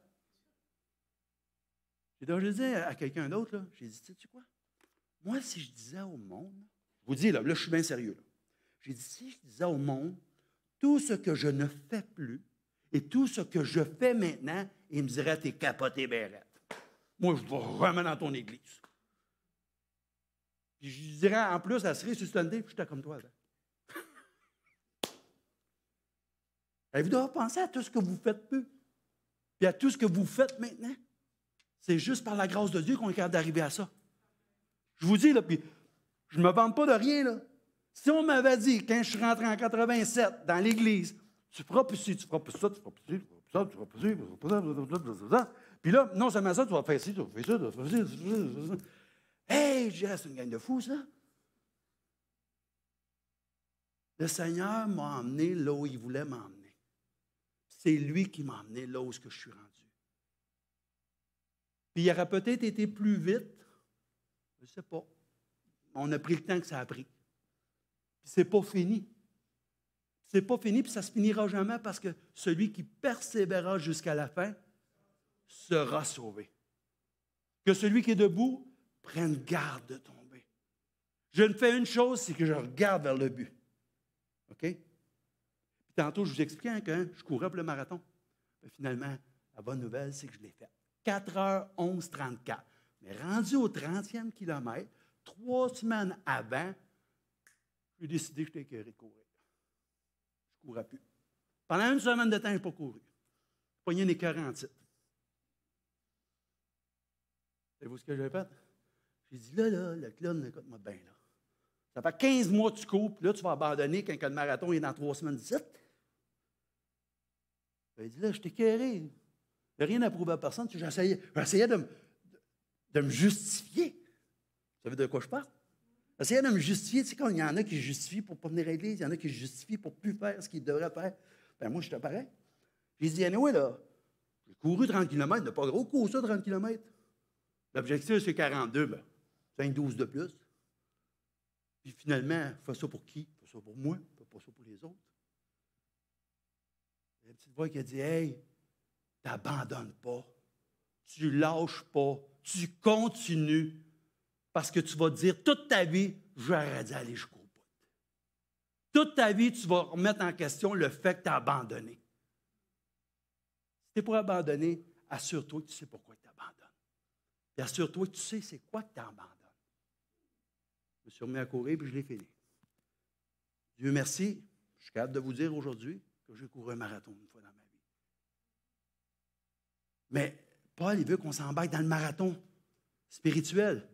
J'ai déjà dit à quelqu'un d'autre, là, j'ai dit, sais-tu quoi? Moi, si je disais au monde, je vous dis, là, je suis bien sérieux. Là. J'ai dit, si je disais au monde, tout ce que je ne fais plus et tout ce que je fais maintenant, il me dirait, t'es capoté, bérette. Moi, je vais vraiment dans ton église. Puis je dirais, en plus, à Cerise sur Sunday, puis j'étais comme toi avant. Vous devez penser à tout ce que vous faites peu, puis à tout ce que vous faites maintenant. C'est juste par la grâce de Dieu qu'on est capable d'arriver à ça. Je vous dis, là, puis je ne me vante pas de rien, là. Si on m'avait dit, quand je suis rentré en 87 dans l'église, tu feras plus ci, tu feras plus ça, tu feras plus ci, tu feras plus ça, tu feras plus ci, tu feras plus ça. Puis là, non seulement ça, tu vas faire ci, tu vas faire ça, tu vas faire ci, tu vas faire ça. Hey, je dirais, c'est une gang de fous, ça. Le Seigneur m'a emmené là où il voulait m'emmener. C'est lui qui m'a emmené là où je suis rendu. Puis il aurait peut-être été plus vite, je ne sais pas. On a pris le temps que ça a pris. Puis c'est pas fini. C'est pas fini, puis ça ne se finira jamais parce que celui qui persévérera jusqu'à la fin sera sauvé. Que celui qui est debout prenne garde de tomber. Je ne fais une chose, c'est que je regarde vers le but. OK? Puis tantôt, je vous expliquais que je courais pour le marathon. Mais finalement, la bonne nouvelle, c'est que je l'ai fait. 4h11:34. Mais rendu au 30e kilomètre, 3 semaines avant, j'ai décidé que j'étais écœuré de courir. Je ne courais plus. Pendant une semaine de temps, je n'ai pas couru. J'ai pogné une écœur en titre. Savez-vous ce que j'ai fait? J'ai dit, là, le clown, écoute-moi bien, là. Ça fait 15 mois que tu cours, puis là, tu vas abandonner quand le marathon est dans 3 semaines d'ici. Il dit, là, je t'ai écœuré. Il n'y a rien à prouver à personne. J'essayais de me justifier. Vous savez de quoi je parle? J'essayais de me justifier. Tu sais, quand il y en a qui se justifient pour ne pas venir à l'église, il y en a qui se justifient pour ne plus faire ce qu'ils devraient faire. Bien, moi, j'étais pareil. J'ai dit, anyway, là, j'ai couru 30 km. Il n'a pas gros cours, ça, 30 km. L'objectif, c'est 42, ben, 5-12 de plus. Puis finalement, fais ça pour qui? Fais ça pour moi, fais pas ça pour les autres. Il y a une petite voix qui a dit, hey, t'abandonnes pas, tu lâches pas, tu continues, parce que tu vas te dire toute ta vie, j'aurais dû aller jusqu'au bout. Toute ta vie, tu vas remettre en question le fait que tu as abandonné. Si tu es pour abandonner, assure-toi que tu sais pourquoi tu abandonnes. Et assure-toi que tu sais c'est quoi que tu abandonnes. Je me suis remis à courir et je l'ai fini. Dieu merci, je suis capable de vous dire aujourd'hui que j'ai couru un marathon une fois dans ma vie. Mais Paul, il veut qu'on s'embarque dans le marathon spirituel,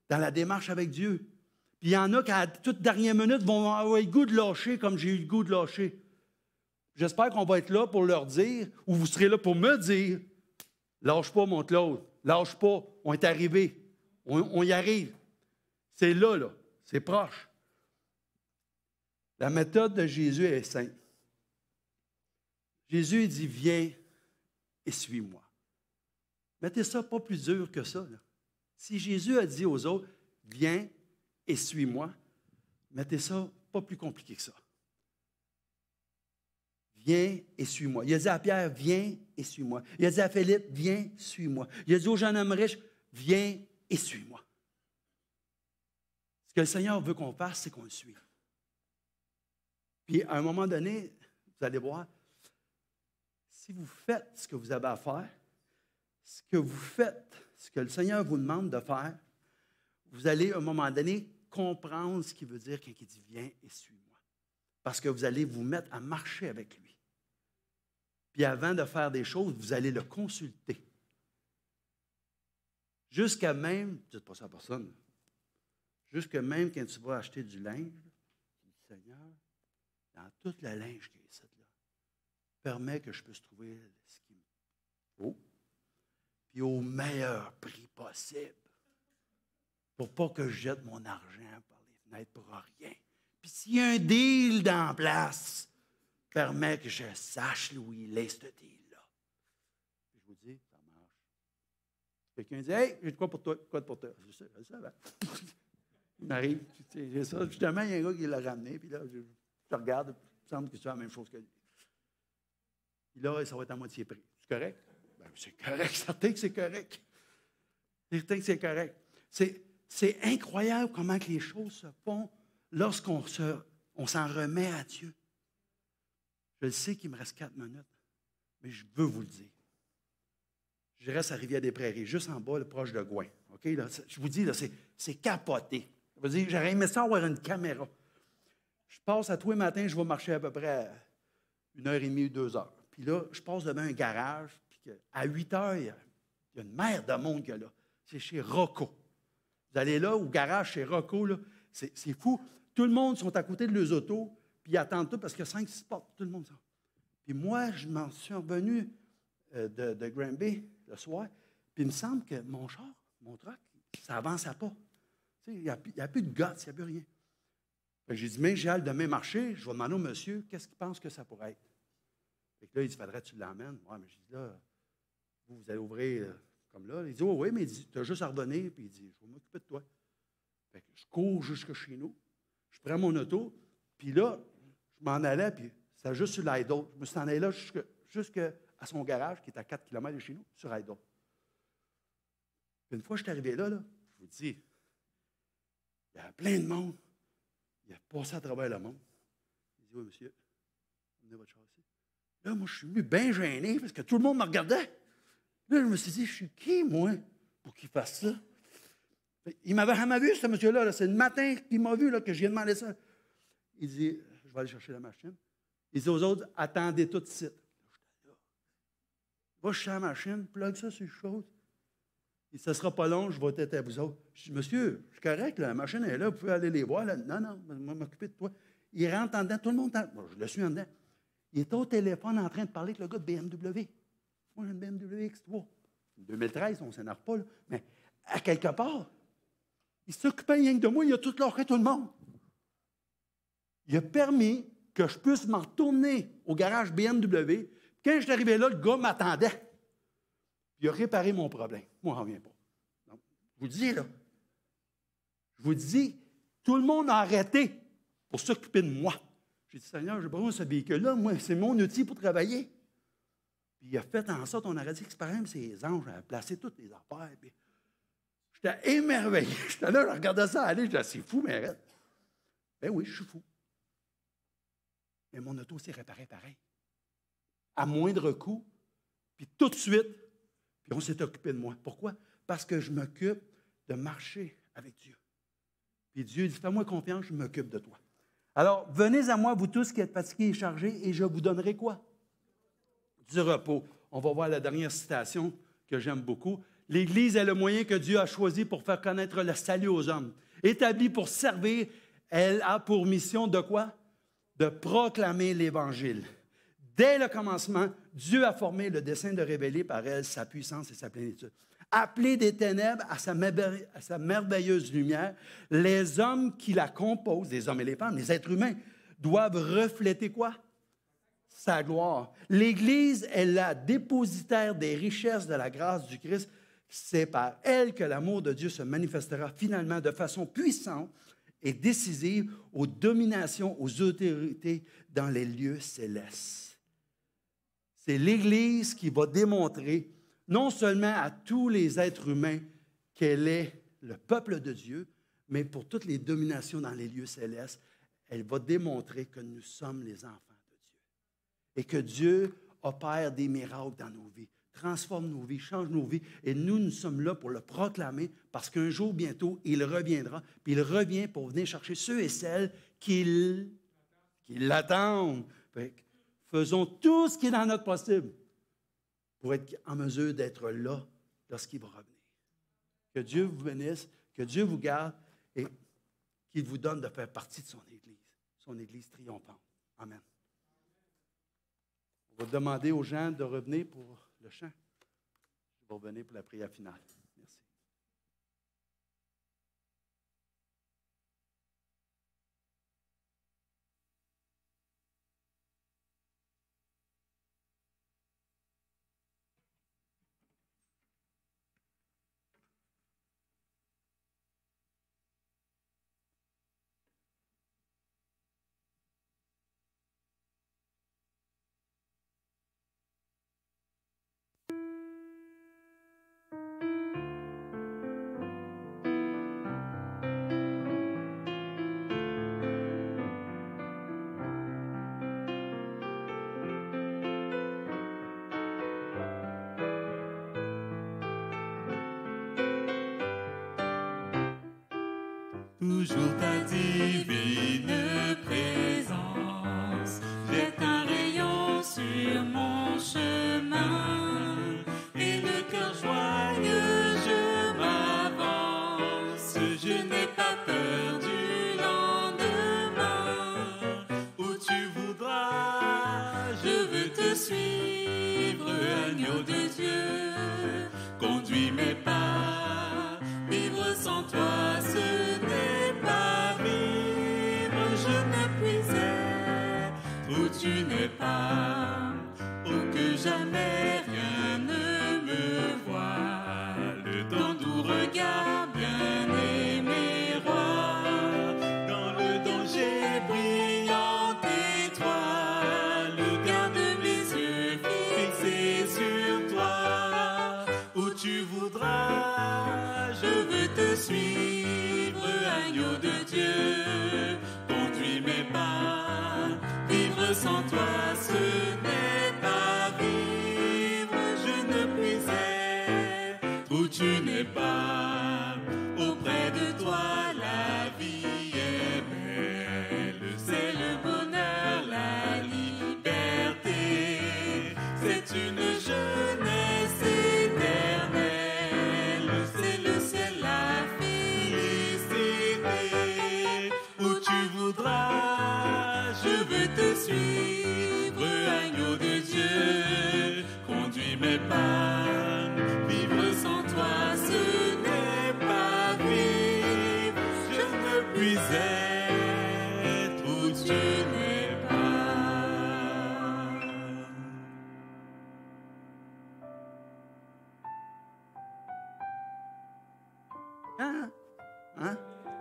dans la démarche avec Dieu. Puis il y en a qui, à toute dernière minute, vont avoir le goût de lâcher comme j'ai eu le goût de lâcher. J'espère qu'on va être là pour leur dire, ou vous serez là pour me dire, lâche pas, mon Claude, lâche pas, on est arrivé, on y arrive. C'est là, c'est proche. La méthode de Jésus est simple. Jésus dit, viens et suis-moi. Mettez ça pas plus dur que ça. Là. Si Jésus a dit aux autres, viens et suis-moi, mettez ça pas plus compliqué que ça. Viens et suis-moi. Il a dit à Pierre, viens et suis-moi. Il a dit à Philippe, viens, suis-moi. Il a dit au jeune homme riche, viens et suis-moi. Ce que le Seigneur veut qu'on fasse, c'est qu'on le suive. Puis, à un moment donné, vous allez voir, si vous faites ce que vous avez à faire, ce que vous faites, ce que le Seigneur vous demande de faire, vous allez, à un moment donné, comprendre ce qu'il veut dire quand il dit « Viens et suis-moi ». Parce que vous allez vous mettre à marcher avec lui. Puis avant de faire des choses, vous allez le consulter. Jusqu'à même, dites pas ça à personne, jusqu'à même quand tu vas acheter du linge, tu dis « Seigneur, dans toute la linge qui est ici, là, permets que je puisse trouver ce qu'il me faut, puis au meilleur prix possible, pour pas que je jette mon argent par les fenêtres pour rien. Puis s'il y a un deal dans place, permets que je sache où il est, ce deal-là. Puis je vous dis, ça marche. Quelqu'un dit, hey, j'ai de quoi pour toi? Quoi pour toi? Je sais, ben. Il m'arrive, j'ai ça. Justement, il y a un gars qui l'a ramené, puis là, je regarde, il me semble que c'est la même chose que lui. Puis là, ça va être à moitié prix. C'est correct? Ben, c'est correct, certain que c'est correct. Certain que c'est correct. C'est incroyable comment que les choses se font lorsqu'on s'en remet à Dieu. Je sais qu'il me reste 4 minutes, mais je veux vous le dire. Je reste à Rivière-des-Prairies, juste en bas, là, proche de Gouin. Okay, là, je vous dis, là, c'est capoté. Je veux dire, j'aurais aimé ça avoir une caméra. Je passe à tous les matins, je vais marcher à peu près 1h30 ou 2 heures. Puis là, je passe devant un garage, puis à 8 heures, il y a une mer de monde qu'il y a là. C'est chez Rocco. Vous allez là, au garage chez Rocco, là, c'est fou. Tout le monde sont à côté de leurs autos, puis ils attendent tout parce qu'il y a 5-6 portes. Tout le monde sort. Puis moi, je m'en suis revenu de Granby le soir, puis il me semble que mon char, mon truck, ça n'avançait pas. Tu sais, il n'y a plus de gâte, il n'y a plus rien. J'ai dit, mais j'ai hâte demain marcher, je vais demander au monsieur, qu'est-ce qu'il pense que ça pourrait être? Fait que là, il dit, faudrait que tu l'emmènes. Ouais, mais j'ai dit, là, vous allez ouvrir comme là. Il dit, oh, oui, mais tu as juste à redonner. Puis il dit, je vais m'occuper de toi. Fait que je cours jusque chez nous, je prends mon auto, puis là, je m'en allais, puis c'était juste sur l'Idle. Je me suis en allé là jusqu'à son garage, qui est à 4 km de chez nous, sur Idle. Puis une fois que je suis arrivé là, je vous dis, il y avait plein de monde. Il a passé à travers le monde. Il dit, oui, monsieur, amenez votre char ici. Là, moi, je suis venu bien gêné parce que tout le monde me regardait. Là, je me suis dit, je suis qui, moi, pour qu'il fasse ça? Il m'avait jamais vu, ce monsieur-là. Là. C'est le matin qu'il m'a vu là, que je viens demander ça. Il dit, je vais aller chercher la machine. Il dit aux autres, attendez tout de suite. Va chercher la machine, plug ça sur les choses. Il dit, ça ne sera pas long, je vais être à vous autres. Je dis, monsieur, c'est correct, la machine est là, vous pouvez aller les voir. Là. Non, je vais m'occuper de toi. Il rentre en dedans, tout le monde bon, je le suis en dedans. Il était au téléphone en train de parler avec le gars de BMW. Moi, j'ai une BMW X3. 2013, on ne s'énerve pas, là. Mais à quelque part, il s'occupait rien que de moi, il a tout lâché tout le monde. Il a permis que je puisse m'en retourner au garage BMW. Quand je suis arrivé là, le gars m'attendait. Il a réparé mon problème. Moi, je n'en reviens pas. Donc, je vous dis, là, je vous dis, tout le monde a arrêté pour s'occuper de moi. J'ai dit, Seigneur, j'ai pas besoin de ce véhicule-là. Moi, c'est mon outil pour travailler. Puis il a fait en sorte, on aurait dit que c'est pareil, mais c'est les anges, on a placé toutes les affaires. Puis j'étais émerveillé. J'étais là, je regardais ça aller, je disais, c'est fou, mais arrête. Ben oui, je suis fou. Mais mon auto s'est réparé pareil. À moindre coût, puis tout de suite, puis on s'est occupé de moi. Pourquoi? Parce que je m'occupe de marcher avec Dieu. Puis Dieu dit, fais-moi confiance, je m'occupe de toi. Alors, venez à moi, vous tous qui êtes fatigués et chargés, et je vous donnerai quoi? Du repos. On va voir la dernière citation que j'aime beaucoup. L'Église est le moyen que Dieu a choisi pour faire connaître le salut aux hommes. Établie pour servir, elle a pour mission de quoi? De proclamer l'Évangile. Dès le commencement, Dieu a formé le dessein de révéler par elle sa puissance et sa plénitude. Appelée des ténèbres à sa merveilleuse lumière, les hommes qui la composent, les hommes et les femmes, les êtres humains, doivent refléter quoi? Sa gloire. L'Église est la dépositaire des richesses de la grâce du Christ. C'est par elle que l'amour de Dieu se manifestera finalement de façon puissante et décisive aux dominations, aux autorités dans les lieux célestes. C'est l'Église qui va démontrer non seulement à tous les êtres humains qu'elle est le peuple de Dieu, mais pour toutes les dominations dans les lieux célestes, elle va démontrer que nous sommes les enfants de Dieu. Et que Dieu opère des miracles dans nos vies, transforme nos vies, change nos vies. Et nous sommes là pour le proclamer parce qu'un jour, bientôt, il reviendra. Puis il revient pour venir chercher ceux et celles qui l'attendent. Faisons tout ce qui est dans notre possible pour être en mesure d'être là lorsqu'il va revenir. Que Dieu vous bénisse, que Dieu vous garde et qu'il vous donne de faire partie de son Église triomphante. Amen. On va demander aux gens de revenir pour le chant. Je vais revenir pour la prière finale. Merci.
toujours ta divine présence. Jette un rayon sur mon chemin et le cœur joyeux je m'avance. Je n'ai pas peur du lendemain. Où tu voudras, je veux te suivre, agneau de Dieu. Conduis mes pas, vivre sans toi ce n'est pas vivre. Je ne puis être où tu n'es pas, oh que jamais rien ne me voit. Le temps doux regard bien-aimé roi, dans le danger brillante étoile, garde mes yeux fixés sur toi. Où tu voudras, je veux te suivre, agneau de Dieu. Conduis mes pas, vivre sans toi ce n'est pas vivre. Je ne puis être où tu n'es pas. Auprès de toi la vie est belle. C'est le bonheur, la liberté. C'est une jeunesse éternelle. C'est le ciel, la félicité. Où tu voudras, je veux te suivre, agneau de Dieu. Conduis mes pas, vivre sans toi ce n'est pas vivre. Je ne puis être où tu n'es pas.
Hein?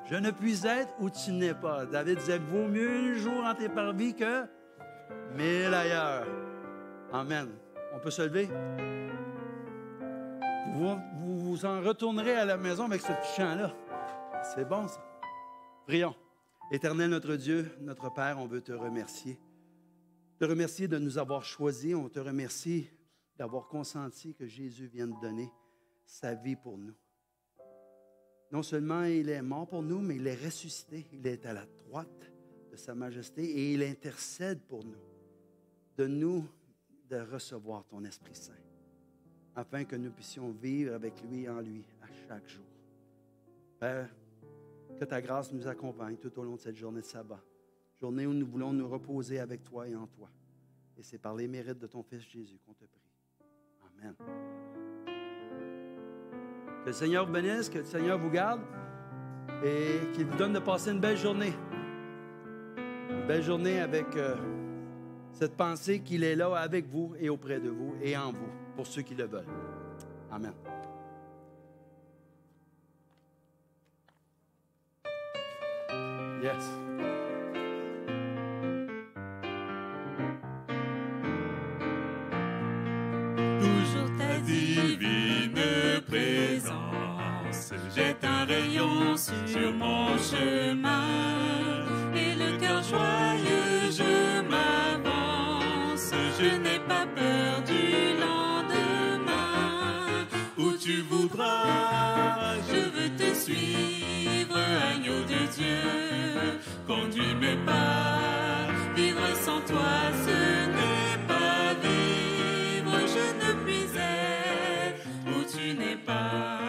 Je ne puis être où tu n'es pas. David disait, vaut mieux un jour en tes parvis que 1000 ailleurs. Amen. On peut se lever? Vous en retournerez à la maison avec ce petit chant-là. C'est bon, ça. Prions. Éternel notre Dieu, notre Père, on veut te remercier. Te remercier de nous avoir choisis. On te remercie d'avoir consenti que Jésus vienne donner sa vie pour nous. Non seulement il est mort pour nous, mais il est ressuscité. Il est à la droite de sa majesté et il intercède pour nous. Donne-nous de recevoir ton Esprit Saint, afin que nous puissions vivre avec lui et en lui à chaque jour. Père, que ta grâce nous accompagne tout au long de cette journée de sabbat, journée où nous voulons nous reposer avec toi et en toi. Et c'est par les mérites de ton Fils Jésus qu'on te prie. Amen. Que le Seigneur vous bénisse, que le Seigneur vous garde et qu'il vous donne de passer une belle journée. Une belle journée avec cette pensée qu'il est là avec vous et auprès de vous et en vous, pour ceux qui le veulent. Amen. Yes.
Toujours ta divine présence jette un rayon sur mon chemin et le cœur joyeux je m'avance. Je n'ai pas peur du lendemain. Où tu voudras, je veux te suivre, agneau de Dieu. Conduis mes pas, vivre sans toi ce n'est pas vivre. Je ne puis être où tu n'es pas.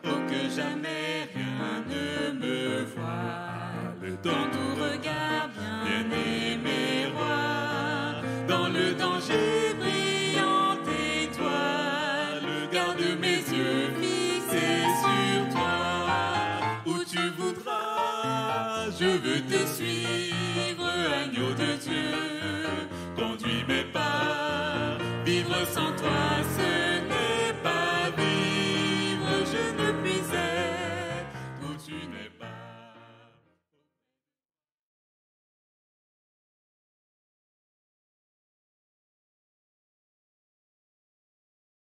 Oh que jamais rien ne me voit. Le temps doux regard bien-aimé roi, dans le danger brillante étoile, garde mes yeux fixés sur toi. Où tu voudras, je veux te suivre, agneau de Dieu. Conduis mes pas, vivre sans toi ce